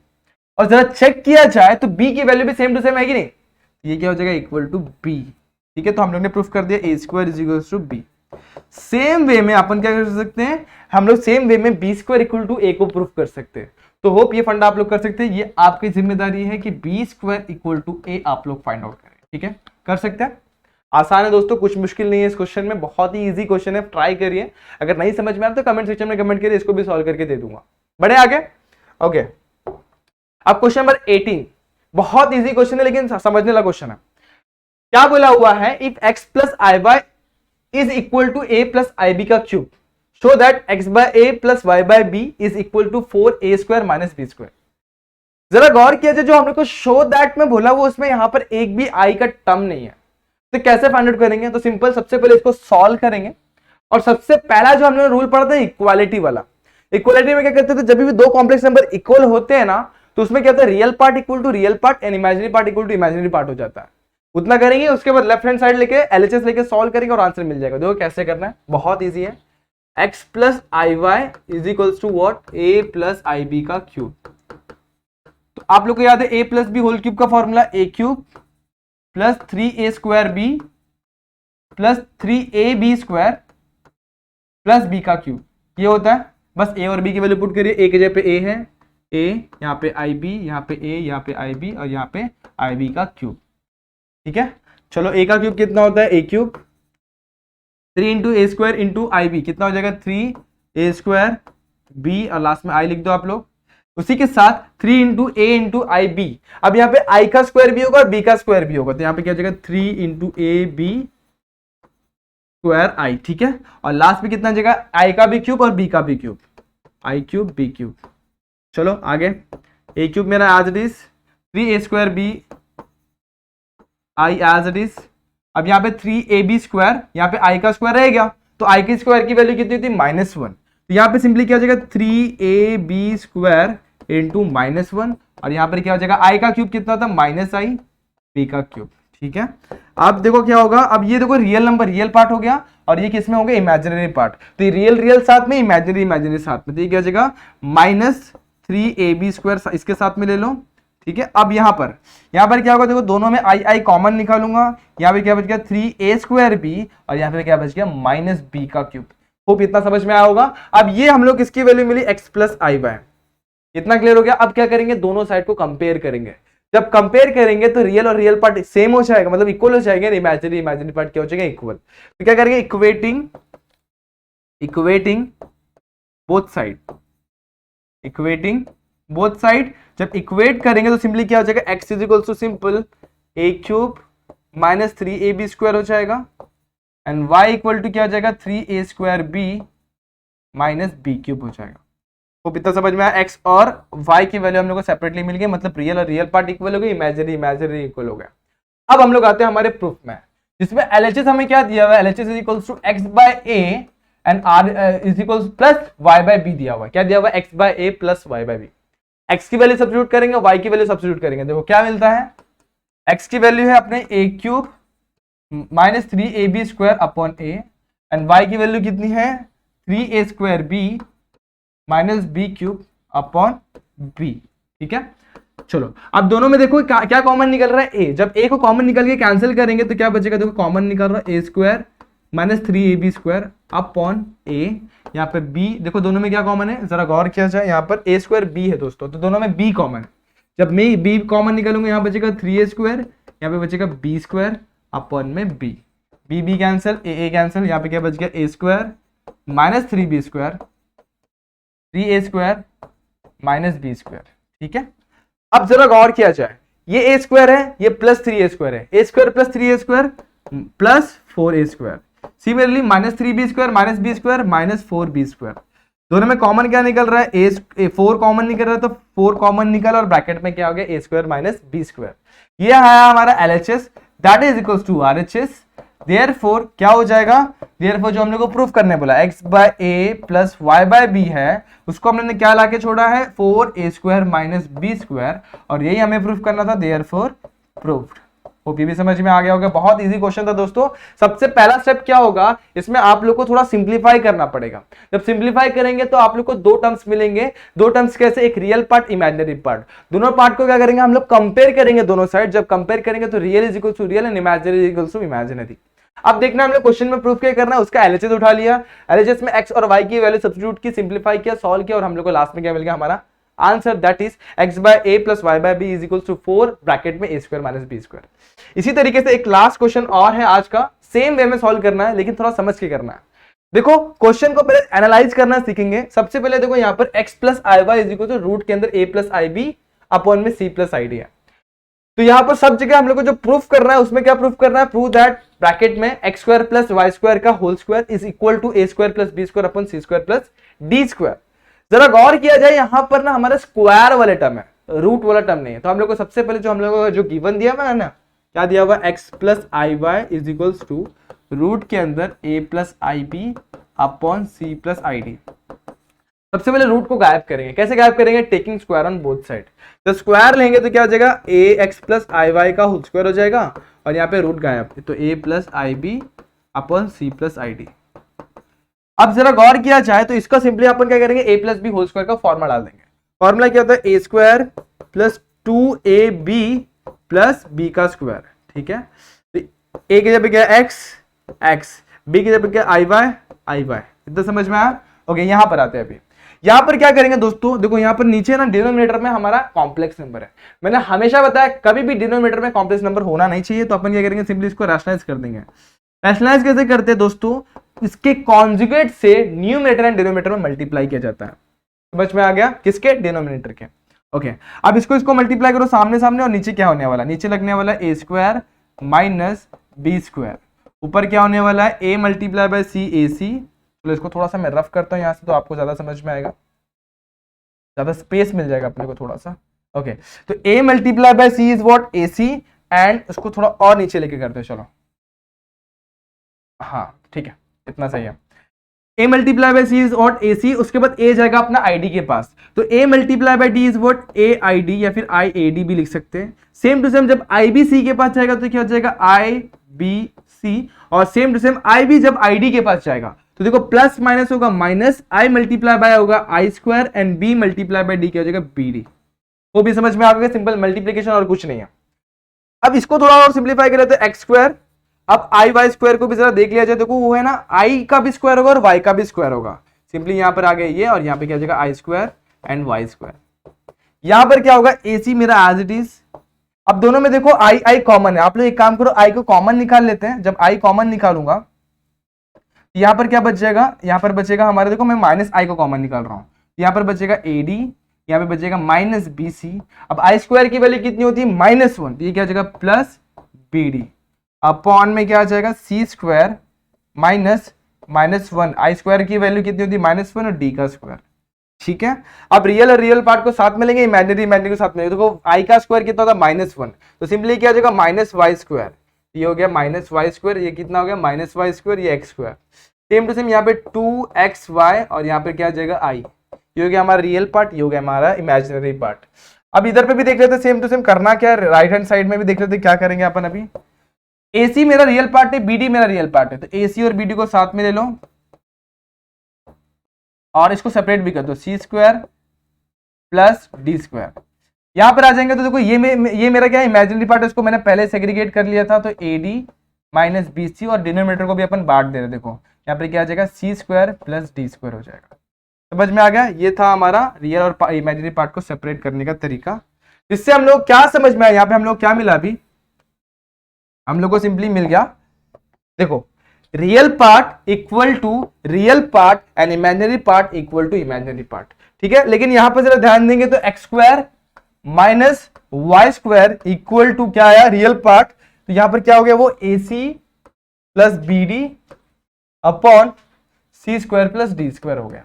और जरा चेक किया जाए तो b की वैल्यू भी सेम टू सेम है कि नहीं, ये क्या हो जाएगा इक्वल टू b। ठीक है, तो हम लोग ने प्रूफ कर दिया a square is equal to b। Same way में अपन क्या कर सकते हैं, हम लोग सेम वे में b square equal to a को प्रूफ कर सकते हैं। तो होप ये फंडा आप लोग कर सकते हैं, ये आपकी जिम्मेदारी है कि b square equal to a आप लोग फाइंड आउट करें। ठीक है, कर सकते हैं, आसान है दोस्तों, कुछ मुश्किल नहीं है इस क्वेश्चन में, बहुत ही इजी क्वेश्चन है, ट्राई करिए। अगर नहीं समझ में आ रहा तो कमेंट सेक्शन में कमेंट करिए, इसको भी सॉल्व करके दे दूंगा। बढ़े आगे। ओके, अब क्वेश्चन नंबर 18, बहुत इजी क्वेश्चन है लेकिन समझने वाला क्वेश्चन है। क्या बोला हुआ है, if x plus i by is equal to a plus i b का cube, show that x by a plus y by b is equal to 4a square minus b square. जरा गौर किया जाए, जो हम लोग को शो दैट में बोला वो उसमें यहां पर एक भी i का टर्म नहीं है, तो कैसे फाइंड आउट करेंगे, तो सिंपल, सबसे पहले इसको सॉल्व करेंगे, और सबसे पहला जो हमने रूल पढ़ा था इक्वालिटी वाला, इक्वालिटी में क्या करते थे, जब भी दो कॉम्प्लेक्स नंबर इक्वल होते हैं ना, तो उसमें क्या होता है, real part equal to real part and imaginary part equal to imaginary part हो जाता है। उतना करेंगे, उसके बाद लेफ्ट हैंड साइड लेके एलएचएस लेके सॉल्व करेंगे और आंसर मिल जाएगा। देखो कैसे करना है, बहुत इजी है, x plus i y is equals to what, a plus i b का क्यूब। तो आप लोग को याद है a plus b whole cube का formula, a cube plus 3a square b plus 3ab square plus b का क्यूब, ये होता है। बस a और b की वैल्यू पुट करिए, a की जगह पे a है, a यहाँ पे ib, यहाँ पे a, यहाँ पे ib और यहाँ पे ib का क्यूब। ठीक है, चलो a का क्यूब कितना होता है, a cube 3 into a square into i b कितना हो जाएगा 3a स्क्वायर b, और लास्ट में i लिख दो आप लोग, उसी के साथ 3 into A into i B. अब यहाँ पे i का स्क्वायर भी होगा और b का स्क्वायर भी होगा, तो यहाँ पे क्या हो जाएगा 3 into a b square i। ठीक है, और लास्ट में कितना जाएगा, i का भी क्यूब और b का भी cube, i cube b cube. चलो आगे, a क्यूब मेरा as it is 3a square b i as it is. अब यहाँ पे 3ab स्क्वायर, यहाँ पे i का स्क्वायर रहेगा, तो i के स्क्वायर की वैल्यू कितनी थी -1, तो यहाँ पे सिंपली क्या हो जाएगा 3ab स्क्वायर इंटू -1, और यहाँ पर क्या हो जाएगा i का क्यूब कितना था -i, b का क्यूब। ठीक है, अब देखो क्या होगा, अब ये देखो रियल नंबर रियल पार्ट हो गया और ये किस में हो गया, इमेजिनरी पार्ट। तो ये रियल रियल साथ में, इमेजिनरी इमेजिनरी साथ में, तो ये क्या हो जाएगा -3ab² इसके साथ में ले लो, ठीक है। अब यहाँ पर क्या होगा, देखो दोनों में आई कॉमन निकालूंगा, यहाँ पे क्या बच गया 3a² और यहाँ पे क्या बच गया -b³। होप इतना समझ में आया होगा। अब ये हम लोग किसकी वैल्यू मिली, x + iy, इतना क्लियर हो गया। अब क्या करेंगे, दोनों साइड को कंपेयर करेंगे। जब कंपेयर करेंगे तो रियल और रियल पार्ट सेम हो जाएगा, मतलब इक्वल हो जाएगा, इमेजिनरी इमेजिनरी पार्ट क्या हो जाएगा, इक्वल। तो क्या करेंगे, इक्वेटिंग बोथ साइड। जब इक्वेट करेंगे तो सिंपली क्या हो जाएगा, x = सिंपल a³ - 3ab² हो जाएगा एंड y = क्या हो जाएगा 3a² - b³ हो जाएगा। तो इतना समझ में आया। x और y की वैल्यू हम लोग को सेपरेटली मिल गई, मतलब रियल और रियल पार्ट इक्वल हो गए, इमेजिनरी इक्वल हो गया। अब हम लोग आते हैं हमारे प्रूफ में, जिसमें LHS हमें क्या दिया हुआ है, LHS = x/a and r + y/b दिया हुआ है। क्या दिया हुआ है, x/a + y/b। x की वैल्यू सब्स्टिट्यूट करेंगे, y की वैल्यू सब्स्टिट्यूट करेंगे, देखो क्या मिलता है, x की वैल्यू है अपने a³ - 3ab² upon a and y की वैल्यू कितनी है 3a² -b³ अपॉन b, ठीक है। चलो अब दोनों में देखो क्या कॉमन निकल रहा है, a। जब a को कॉमन निकल के कैंसिल करेंगे तो क्या बचेगा, देखो कॉमन निकल रहा है a² - 3ab² अपॉन a। यहाँ पे b देखो दोनों में क्या कॉमन है, जरा गौर किया जाए, यहाँ पर a² b है दोस्तों, तो दोनों में b कॉमन। जब मैं b कॉमन निकालूंगा, यहाँ बचेगा 3a², यहाँ पे बचेगा b² अपॉन में b कैंसिल, a कैंसिल, यहाँ पे क्या बच गया a² - 3b² 3a² - b², ठीक है। अब जरा गौर किया जाए, ये a² है, ये +3a² है, a² + 3a² + 4a²। Similarly -3b² - b² - 4b², दोनों में कॉमन क्या निकल रहा है, a4 कॉमन निकल रहा है, तो 4 कॉमन निकल और ब्रैकेट में क्या हो गया a² - b²। ये है हमारा LHS, that is equal to RHS। Therefore क्या हो जाएगा, देयरफॉर जो हम लोग को प्रूफ करने बोला x/a + y/b है, उसको हमने क्या लाके छोड़ा है 4a² - b², और यही हमें प्रूफ करना था, देयरफॉर प्रूफ्ड। होप ये भी समझ में आ गया होगा। बहुत इजी क्वेश्चन था दोस्तों। सबसे पहला स्टेप क्या होगा, इसमें आप लोग को थोड़ा सिंप्लीफाई करना पड़ेगा। जब सिंप्लीफाई करेंगे तो आप लोग को 2 टर्म्स मिलेंगे। 2 टर्म्स कैसे, एक रियल पार्ट, इमेजिनरी पार्ट। दोनों पार्ट को क्या करेंगे, हम लोग कंपेयर करेंगे दोनों साइड। जब कंपेयर करेंगे तो real is equal to real and imaginary equal to imaginary. अब देखना हमने क्वेश्चन में प्रूफ क्या करना है, उसका LHS उठा लिया, LHS में x और y की वैल्यू सब्स्टिट्यूट की, सिंप्लीफाई किया, सॉल्व किया, और हम लोग को लास्ट में क्या मिल गया, हमारा answer, that is x/a + y/b is equal to 4 bracket में a² - b²। इसी तरीके से एक लास्ट क्वेश्चन और है आज का, सेम वे में सॉल्व करना है, लेकिन थोड़ा समझ के करना है। देखो क्वेश्चन को पहले एनालाइज करना सीखेंगे। सबसे पहले देखो यहाँ पर x + iy is equal to root के अंदर a + ib अपॉन में c + id है। तो यहाँ पर सब जगह हम लोग को जो प्रूफ करना है, उसमें क्या प्रूफ करना है, प्रूव दैट ब्रैकेट में x² + y² का whole square is equal to a² + b² upon c² + d²। जरा गौर किया जाए, यहां पर ना हमारा स्क्वायर वाले टर्म है, रूट वाला टर्म नहीं है। तो हम लोग को सबसे पहले जो हम लोग को जो गिवन दिया हुआ है ना, क्या दिया हुआ, x + iy is equals to root के अंदर a + ib upon c + id। सबसे पहले रूट को गायब करेंगे। कैसे गायब करेंगे, taking square on both side. तो स्क्वायर लेंगे तो क्या हो जाएगा, ax + iy का होल स्क्वायर हो जाएगा, और यहाँ पे रूट गायब, तो a + ib upon c + id। अब जरा गौर किया जाए तो इसका सिंपली अपन क्या करेंगे, a + b होल स्क्वायर का फॉर्मूला डाल देंगे। फॉर्मूला क्या होता है, a² + 2ab + b का स्क्वायर, ठीक है। तो a की जगह क्या है x, b की जगह क्या है iy। इतना समझ में आया। ओके, यहां पर आते हैं। अभी यहां पर क्या करेंगे दोस्तों, देखो यहां पर नीचे ना डिनोमिनेटर में हमारा कॉम्प्लेक्स नंबर है। मैंने हमेशा बताया कभी भी डिनोमिनेटर में कॉम्प्लेक्स नंबर होना नहीं चाहिए, तो अपन क्या करेंगे, सिंपली इसको रैशनलाइज कर देंगे। रैशनलाइज कैसे करते हैं दोस्तों, इसके कॉन्जुगेट से न्यूमरेटर एंड डिनोमिनेटर में मल्टीप्लाई किया जाता है। समझ में आ गया, किसके, डिनोमिनेटर के। ओके, अब इसको मल्टीप्लाई करो सामने सामने, और नीचे क्या होने वाला, नीचे लगने वाला a² - b²। ऊपर क्या होने वाला है, a × c ac। तो इसको थोड़ा सा मैं रफ करता हूं यहां से, तो आपको ज्यादा समझ में आएगा, ज्यादा स्पेस मिल जाएगा अपने को थोड़ा सा। ओके, तो a × c is what, ac, and उसको थोड़ा और नीचे लेके करते हैं। चलो हाँ ठीक है, इतना सही है। a × c is what, ac, उसके बाद a जाएगा अपना id के पास, तो a × d is what, aid, या फिर iad भी लिख सकते हैं। सेम टू सेम जब ib c के पास जाएगा तो क्या हो जाएगा, बी सी, और सेम टू सेम आई भी जब आई डी के पास जाएगा तो देखो प्लस माइनस होगा माइनस, आई मल्टीप्लाई बाय होगा i square and b multiply by d क्या हो जाएगा बी डी। वो भी समझ में आ गया, सिंपल मल्टीप्लीकेशन और कुछ नहीं है। अब इसको थोड़ा और सिंप्लीफाई करें तो एक्स स्क्वायर, अब आई वाई स्क्वायर को भी जरा देख लिया जाए, देखो वो है ना आई का भी स्क्वायर होगा और वाई का भी स्क्वायर होगा, सिंपली यहां पर आ गया ये, और यहां पे क्या हो जाएगा आई स्क्वायर एंड वाई स्क्वायर। यहां पर क्या होगा ए सी मेरा एज इट इज। अब दोनों में देखो आई आई कॉमन है, आप लोग एक काम करो आई को कॉमन निकाल लेते हैं। जब आई कॉमन निकालूंगा यहां पर क्या बच जाएगा, यहां पर बचेगा हमारे, देखो मैं माइनस आई को कॉमन निकाल रहा हूं, यहां पर बचेगा ए डी, यहां पे बचेगा माइनस बी सी। अब आई स्क्वायर की वैल्यू कितनी होती है -1, ये क्या हो जाएगा प्लस बी डी, अपॉन में क्या आ जाएगा सी स्क्वायर -1, आई स्क्वायर की वैल्यू कितनी होती है -1 और डी का स्क्वायर। ठीक है, अब रियल और रियल पार्ट को साथ में लेंगे, इमेजिनरी इमेजिनरी को साथ में, देखो आई का स्क्वायर कितना होता है -1, तो सिंपली क्या हो जाएगा माइनस वाई स्क्वायर, ये हो गया माइनस वाई स्क्वायर, ये कितना हो गया माइनस वाई स्क्वायर, ये x square. Same to same यहाँ पे 2xy और यहाँ पे क्या आ जाएगा आई, ये हो गया हमारा रियल पार्ट, ये हो गया हमारा इमेजिनरी पार्ट। अब इधर पे भी देख लेते सेम टू सेम करना क्या है, राइट हैंड साइड में भी देख लेते क्या करेंगे अपन। अभी AC मेरा रियल पार्ट है, BD मेरा रियल पार्ट है, तो AC और BD को साथ में ले लो और इसको सेपरेट भी कर दो, सी स्क्वायर प्लस डी स्क्वायर। यहां पर आ जाएंगे तो देखो ये मेरा क्या है इमेजिनरी पार्ट है, इसको मैंने पहले सेग्रीगेट कर लिया था, तो AD माइनस BC और डिनोमिनेटर को भी अपन बांट दे रहे, देखो यहाँ पर क्या आ जाएगा c square plus d square हो जाएगा। समझ में आ गया, ये था हमारा रियल और इमेजिनरी पार्ट को सेपरेट करने का तरीका। जिससे हम लोग क्या समझ में आया, यहाँ पे हम लोग क्या मिला, अभी हम लोग को सिंपली मिल गया, देखो real part equal to real part and imaginary part equal to imaginary part. ठीक है, लेकिन यहां पर जरा ध्यान देंगे तो x square minus y square equal to क्या आया रियल पार्ट, तो यहां पर क्या हो गया वो AC plus BD upon c square plus d square हो गया।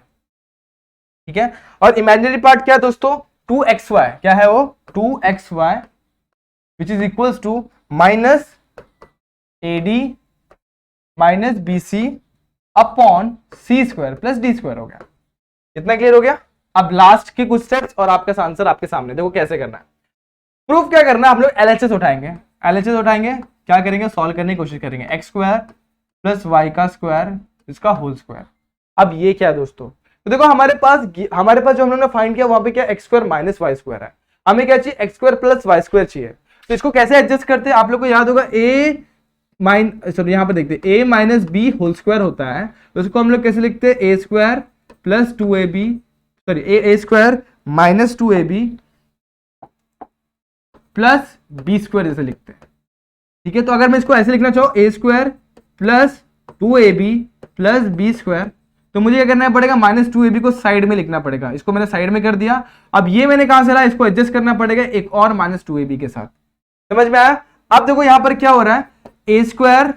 ठीक है, और इमेजिनरी पार्ट क्या है दोस्तों 2xy, क्या है वो 2xy which is equals to minus AD minus BC upon c square plus d square हो गया। इतना क्लियर हो गया। अब लास्ट के कुछ स्टेप्स और आपका आंसर आपके सामने, देखो कैसे करना है। प्रूफ क्या करना है, हम लोग LHS उठाएंगे, LHS उठाएंगे क्या करेंगे, सॉल्व करने की कोशिश करेंगे, एक्स स्क्वायर प्लस वाई का स्क्वायर इसका होल स्क्वायर। अब ये क्या है दोस्तों, तो देखो हमारे पास जो हम लोगों ने फाइंड किया वहां पे क्या x square minus y square है, हमें क्या चाहिए x square plus y square चाहिए। तो इसको कैसे एडजस्ट करते हैं, आप लोग को याद होगा यहाँ पे देखते हैं a minus b whole square होता है, तो इसको हम लोग कैसे लिखते हैं a square plus 2ab, sorry a square minus 2ab plus b square जैसे लिखते हैं। ठीक है, तो अगर मैं इसको ऐसे लिखना चाहूँ a square plus 2ab plus b square, तो मुझे क्या करना पड़ेगा -2ab को साइड में लिखना पड़ेगा, इसको मैंने साइड में कर दिया। अब ये मैंने कहां से लाया, इसको एडजस्ट करना पड़ेगा एक और -2ab के साथ। समझ में आया। अब देखो यहां पर क्या हो रहा है, ए स्क्वायर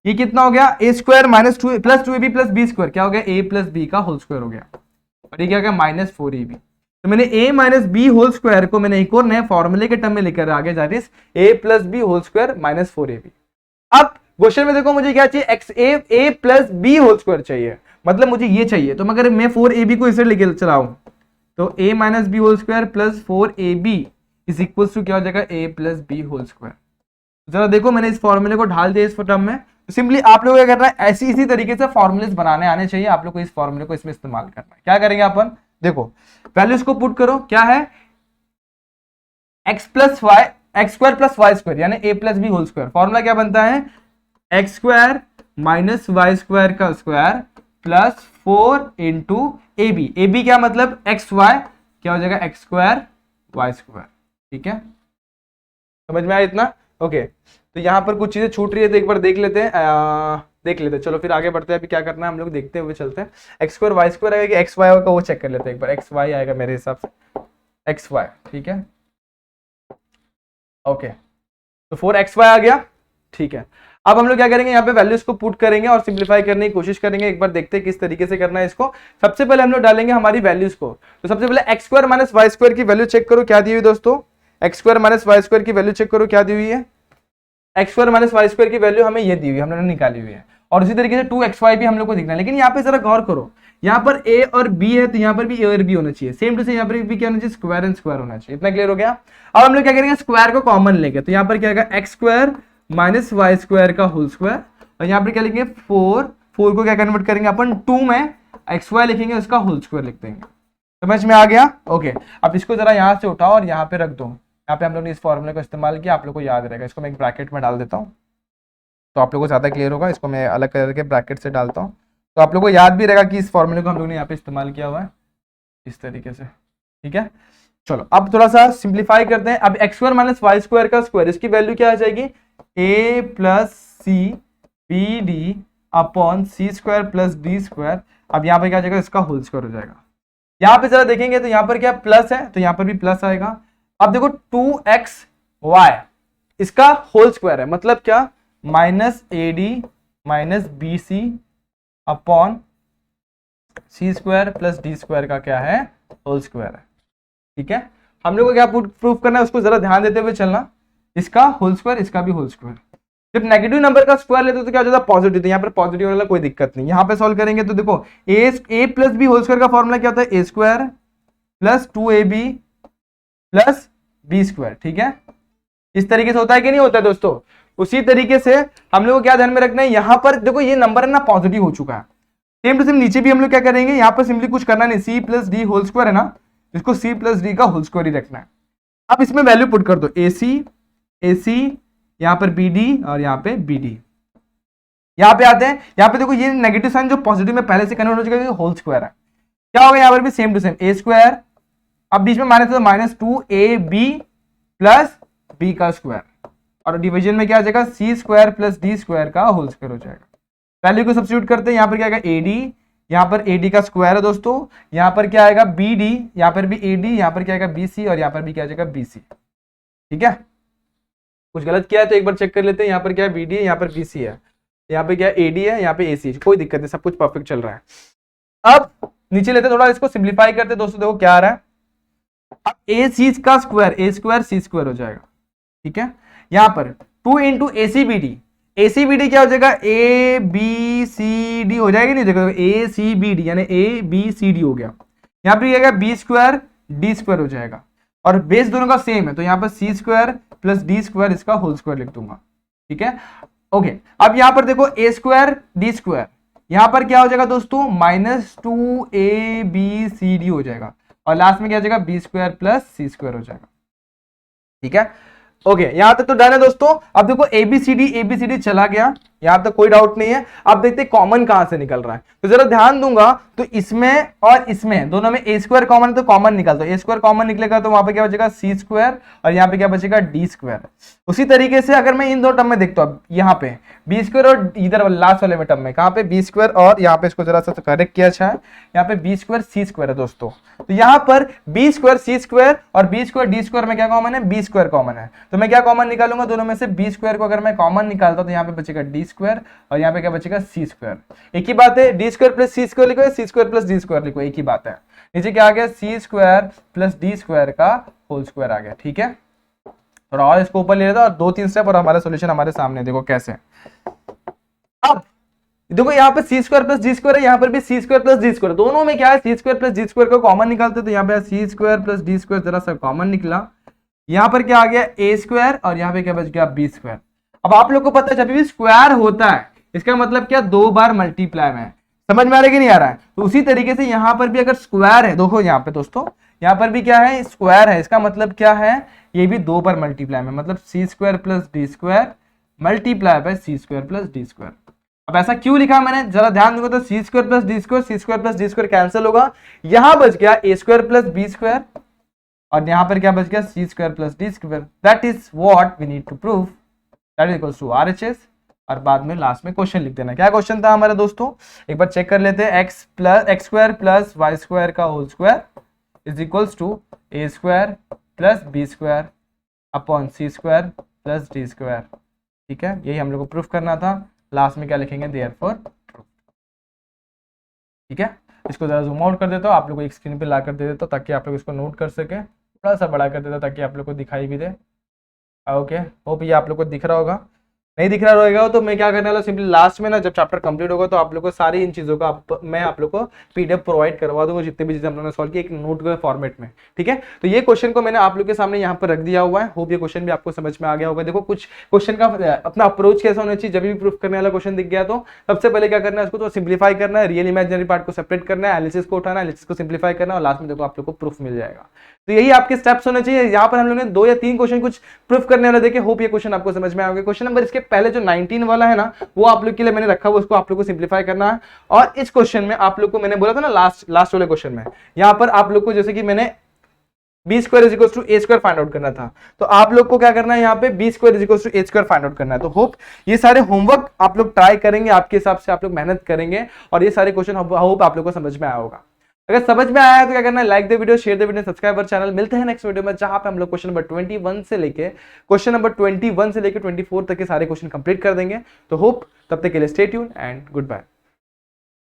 ये कितना हो गया a square minus 2 plus 2ab plus b square क्या हो गया a प्लस बी का होल स्क्वायर हो गया, और ये क्या हो गया -4ab। तो मैंने a minus b whole square को मैंने एक और नए फॉर्मूले के टर्म में लेकर आगे जा रही a plus b whole square -4ab। अब क्वेश्चन में देखो मुझे क्या चाहिए a plus b whole square चाहिए, मतलब मुझे ये चाहिए। तो मगर मैं 4ab को इसे लेके चलाऊं तो a minus b whole square plus 4ab is equal to क्या हो जाएगा a plus b whole square. जरा देखो मैंने इस फॉर्मूले को ढाल दिया इस टर्म में, तो सिंपली आप लोग क्या करना है, ऐसी इसी तरीके से फॉर्मूलेस बनाने आने चाहिए आप लोग को, इस फॉर्मूले को इसमें इस्तेमाल करना है। क्या करेंगे अपन, देखो वैल्यूज को पुट करो, क्या है x plus y x square plus y square यानी a plus b whole square. Formula क्या बनता है x square minus y square का square plus 4 into a b क्या मतलब एक्स वाई, क्या हो जाएगा एक्स स्क्वायर वाई स्क्वायर। ठीक है, समझ में आया इतना। ओके तो यहाँ पर कुछ चीजें छूट रही है तो एक बार देख लेते हैं, चलो फिर आगे बढ़ते हैं। अभी क्या करना है हम लोग देखते हुए चलते हैं। एक्स स्क्वायर वाई स्क्वायर आएगा कि एक्स वाई का वो चेक कर लेते हैं एक बार। एक्स वाई आएगा मेरे हिसाब से एक्स वाई, ठीक है ओके, तो 4xy आ गया। ठीक है, अब हम लोग क्या करेंगे यहाँ पे वैल्यूज को पुट करेंगे और सिंप्लीफाई करने की कोशिश करेंगे। एक बार देखते हैं किस तरीके से करना है इसको। सबसे पहले हम लोग डालेंगे हमारी वैल्यूज को, तो सबसे पहले x square minus y square की वैल्यू चेक करो क्या दी हुई दोस्तों। X square minus y square की वैल्यू चेक करो क्या दी हुई है। X square minus y square की वैल्यू हमें ये दी हुई है, हम लोगों ने निकाली हुई है। और इसी तरीके से 2xy भी हम लोग को दिखना है, लेकिन यहाँ पे जरा गौर करो, यहाँ पर a और b है तो यहाँ पर भी a और b होना चाहिए। सेम टू सेम यहाँ पर भी क्या होना चाहिए, स्क्वायर एंड स्क्वायर होना चाहिए। इतना क्लियर हो गया। अब हम लोग क्या करेंगे, स्क्वायर को कॉमन लेंगे, तो यहाँ पर क्या आएगा x square minus y square का होल स्क्वायर, और यहाँ पर क्या लिखेंगे 4 को क्या कन्वर्ट करेंगे अपन 2 में एक्स वाई लिखेंगे, उसका होल स्क्वायर लिख देंगे। समझ में आ गया? ओके, अब इसको जरा यहाँ से उठाओ और यहाँ पे रख दो। यहाँ पे हम लोग ने इस फॉर्मूले का इस्तेमाल किया, आप लोग को याद रहेगा। इसको मैं एक ब्रैकेट में डाल देता हूँ तो आप लोग को ज़्यादा क्लियर होगा। इसको मैं अलग कलर के ब्रैकेट से डालता हूँ तो आप लोग को याद भी रहेगा कि इस फॉर्मूले को हम लोग ने यहाँ पे इस्तेमाल किया हुआ है इस तरीके से। ठीक है, चलो अब थोड़ा सा सिंप्लीफाई करते हैं। अब x square minus y square का स्क्वायर, इसकी वैल्यू क्या आ जाएगी? A plus c b d upon c square plus d square. अब यहाँ पे क्या आ जाएगा? इसका होल स्क्वायर हो जाएगा। यहाँ पे जरा देखेंगे तो यहाँ पर क्या प्लस है, तो यहाँ पर भी प्लस आएगा। अब देखो 2xy इसका होल स्क्वायर है, मतलब क्या? Minus a d minus b c upon c square plus d square का क्या है? होल स्क्वायर है। ठीक है, हम लोग को क्या प्रूव करना है, उसको जरा ध्यान देते हुए चलना। इसका होल स्क्वायर, इसका भी होल स्क्वायर। जब नेगेटिव नंबर का स्क्वायर लेते हो तो क्या हो जाता है? पॉजिटिव। तो यहाँ पर पॉजिटिव वाला कोई दिक्कत नहीं। यहाँ पे सॉल्व करेंगे तो देखो a plus b whole square का फॉर्मूला क्या होता है? A square plus 2ab plus b square. ठीक है, इस तरीके से होता है कि नहीं होता है दोस्तों? उसी तरीके से हम लोग को क्या ध्यान में रखना है, यहाँ पर देखो ये नंबर है ना पॉजिटिव हो चुका है। सेम टू सेम नीचे भी हम लोग क्या करेंगे, यहाँ पर सिंपली कुछ करना नहीं, c plus d whole square है ना, इसको सी प्लस डी का होल स्क्वायर ही रखना है। अब इसमें वैल्यू पुट कर दो, ए सी यहाँ पर बी डी और यहाँ पे बी डी। यहाँ पे आते हैं, यहाँ पे देखो ये नेगेटिव साइन जो पॉजिटिव में पहले से कन्वर्ट हो चुका है, होल स्क्वायर है। क्या होगा यहाँ पर भी? Same to same a square, अब बीच में माइनस है तो माइनस 2ab प्लस बी का स्क्वायर, और डिवीजन में क्या आ जाएगा? C square plus d square का होल स्क्वायर हो जाएगा। वैल्यू को सब्स्टिट्यूट करते हैं, यहाँ पर क्या आएगा? ए डी, यहाँ पर ए डी का स्क्वायर है दोस्तों, यहाँ पर क्या आएगा? बी डी, यहाँ पर भी ए डी, यहाँ पर क्या आएगा? बी सी, और यहाँ पर भी क्या आ जाएगा? B c. ठीक है, कुछ गलत किया है तो एक बार चेक कर लेते हैं। यहाँ पर क्या है? बी डी है, यहाँ पर बी सी है, यहाँ पे क्या ए डी है, यहाँ पे ए सी, कोई दिक्कत नहीं, सब कुछ परफेक्ट चल रहा है। अब नीचे लेते थोड़ा, इसको सिंप्लीफाई करते दोस्तों। देखो क्या आ रहा है, अब ए सी का स्क्वायर, ए स्क्वायर सी स्क्वायर हो जाएगा। ठीक है, यहाँ पर 2 इंटू ए सी बी डी, ए सी बी डी क्या हो जाएगा? ए बी सी डी हो जाएगी। नहीं देखो ए सी बी डी यानी ए बी सी डी हो गया। यहाँ पर क्या बी स्क्वायर डी स्क्वायर हो जाएगा, और बेस दोनों का सेम है तो यहाँ पर सी स्क्वायर प्लस डी स्क्वायर इसका होल स्क्वायर लिख दूंगा। ठीक है, ओके। अब यहाँ पर देखो ए स्क्वायर डी स्क्वायर, यहाँ पर क्या हो जाएगा दोस्तों? माइनस 2ab cd हो जाएगा, और लास्ट में क्या हो जाएगा? बी स्क्वायर प्लस सी स्क्वायर हो जाएगा। ठीक है, ओके, यहां तक तो डन है दोस्तों। अब देखो एबीसीडी चला गया, यहां तक कोई डाउट नहीं है। अब देखते हैं कॉमन कहां से निकल रहा है, तो जरा ध्यान दूंगा तो इसमें और इसमें दोनों में ए स्क्वायर कॉमन है तो कॉमन निकाल दो। ए स्क्वायर कॉमन निकलेगा तो वहां पे क्या बचेगा? सी स्क्वायर, और यहाँ पे क्या बचेगा? D square. उसी तरीके से अगर मैं इन दो टर्म में देखता हूं, यहाँ पे बी स्क्वायर और इधर लास्ट वाले में टर्म में कहां पे? बी स्क्वायर, और यहाँ पे इसको जरा सा करेक्ट किया अच्छा है, यहाँ पे बी स्क्वायर सी स्क्वायर है दोस्तों। तो यहाँ पर बी स्क्वायर सी स्क्वायर और बी स्क्वायर डी स्क्वायर में क्या कॉमन है? बी स्क्वायर कॉमन है। तो मैं क्या कॉमन निकालूंगा दोनों में से? बी स्क्वायर को अगर मैं कॉमन निकालता हूं तो यहाँ पे बचेगा डी स्क्वायर, और यहाँ पे क्या बचेगा? सी स्क्वायर। एक ही बात है, डी स्क्वायर प्लस सी स्क्वायर लिखो, सी स्क्वायर प्लस डी स्क्वायर लिखो, एक ही बात है। नीचे क्या आ गया? C square plus d square का होल स्क्वायर आ गया। ठीक है, थोड़ा और इसको ऊपर ले लेता और 2-3 स्टेप और हमारा सॉल्यूशन हमारे सामने, देखो कैसे। अब देखो यहाँ पे सी स्क्वायर प्लस डी स्क्वायर है, यहाँ पर भी सी स्क्वायर प्लस डी स्क्वायर, दोनों में क्या है? सी स्क्वायर प्लस डी स्क्वायर को कॉमन निकालते, तो यहाँ पे सी स्क्वायर प्लस डी स्क्वायर जरा सा कॉमन निकला। यहाँ पर क्या आ गया? ए स्क्वायर, और यहाँ पे क्या बच गया? B square. अब आप लोग को पता है जब भी स्क्वायर होता है इसका मतलब क्या? 2 बार मल्टीप्लाई में। समझ में आ रहा है कि नहीं आ रहा है? तो उसी तरीके से यहाँ पर भी अगर स्क्वायर है, देखो यहाँ पे दोस्तों, यहाँ पर भी क्या है? स्क्वायर है, इसका मतलब क्या है? ये भी 2 बार मल्टीप्लाई में, मतलब c square plus d square multiply by c square plus d square. अब ऐसा क्यों लिखा मैंने, जरा ध्यान दूंगा तो c square plus d square, c square plus d square cancel होगा, यहां बच गया a square plus b square, और यहां पर क्या बच गया? C square plus d square. That is what we need to prove, that is equals to RHS। और बाद में लास्ट में क्वेश्चन लिख देना। क्या क्वेश्चन था हमारा दोस्तों? एक बार चेक कर लेते हैं। X square plus y square का whole square is equals to a square plus b square upon c square plus d square. ठीक है, यही हम लोग को प्रूफ करना था। लास्ट में क्या लिखेंगे? Therefore proof. ठीक है, इसको जरा जूम आउट कर देता हूँ, आप लोग को एक स्क्रीन पे ला कर दे देता हूँ ताकि आप लोग इसको नोट कर सके। थोड़ा सा बड़ा कर देता हूँ ताकि आप लोग को दिखाई भी दे। ओके, होप ये आप लोग को दिख रहा होगा। नहीं दिख रहा रहेगा तो मैं क्या करने वाला, सिंपली लास्ट में ना जब चैप्टर कंप्लीट होगा तो आप लोग को सारी इन चीजों का मैं आप लोग को पीडीएफ प्रोवाइड करवा दूंगा, जितने भी चीजें हम लोगों ने सॉल्व की एक नोट के फॉर्मेट में। ठीक है, तो ये क्वेश्चन को मैंने आप लोग के सामने यहाँ पर रख दिया हुआ है। होप ये क्वेश्चन भी आपको समझ में आ गया होगा। देखो कुछ क्वेश्चन का अपना अप्रोच कैसा होना चाहिए, जब भी प्रूफ करने वाला क्वेश्चन दिख गया तो सबसे पहले क्या करना है, उसको तो सिंप्लीफाई करना है, रियल इमेजिनरी पार्ट को सेपरेट करना है, एनालिसिस को उठाना है, एनालिसिस को सिंप्लीफाई करना है, और लास्ट में देखो आप लोग को प्रूफ मिल जाएगा। तो यही आपके स्टेप्स होने चाहिए। यहाँ पर हम लोगों ने 2 या 3 क्वेश्चन कुछ प्रूफ करने वाले देखे। होप ये क्वेश्चन आपको समझ में आएगा। क्वेश्चन नंबर इसके पहले जो 19 वाला है ना, वो आप लोग के लिए मैंने रखा हुआ, उसको आप लोग को सिंप्लीफाई करना है। और इस क्वेश्चन में आप लोग को मैंने बोला था ना लास्ट वाले क्वेश्चन में, यहाँ पर आप लोग को जैसे कि मैंने b square is equal to a square find out करना था, तो आप लोग को क्या करना है, यहाँ पे b square is equal to a square find out करना है। तो होप ये सारे होमवर्क आप लोग ट्राई करेंगे, आपके हिसाब से आप लोग मेहनत करेंगे, और ये सारे क्वेश्चन होप आप लोग को समझ में आया होगा। अगर समझ में आया है तो क्या करना है, like the video, share the video, subscribe our channel. मिलते हैं नेक्स्ट वीडियो में, जहां पे हम लोग क्वेश्चन नंबर 21 से लेके 24 तक के सारे क्वेश्चन कंप्लीट कर देंगे। तो होप तब तक के लिए stay tune and good bye.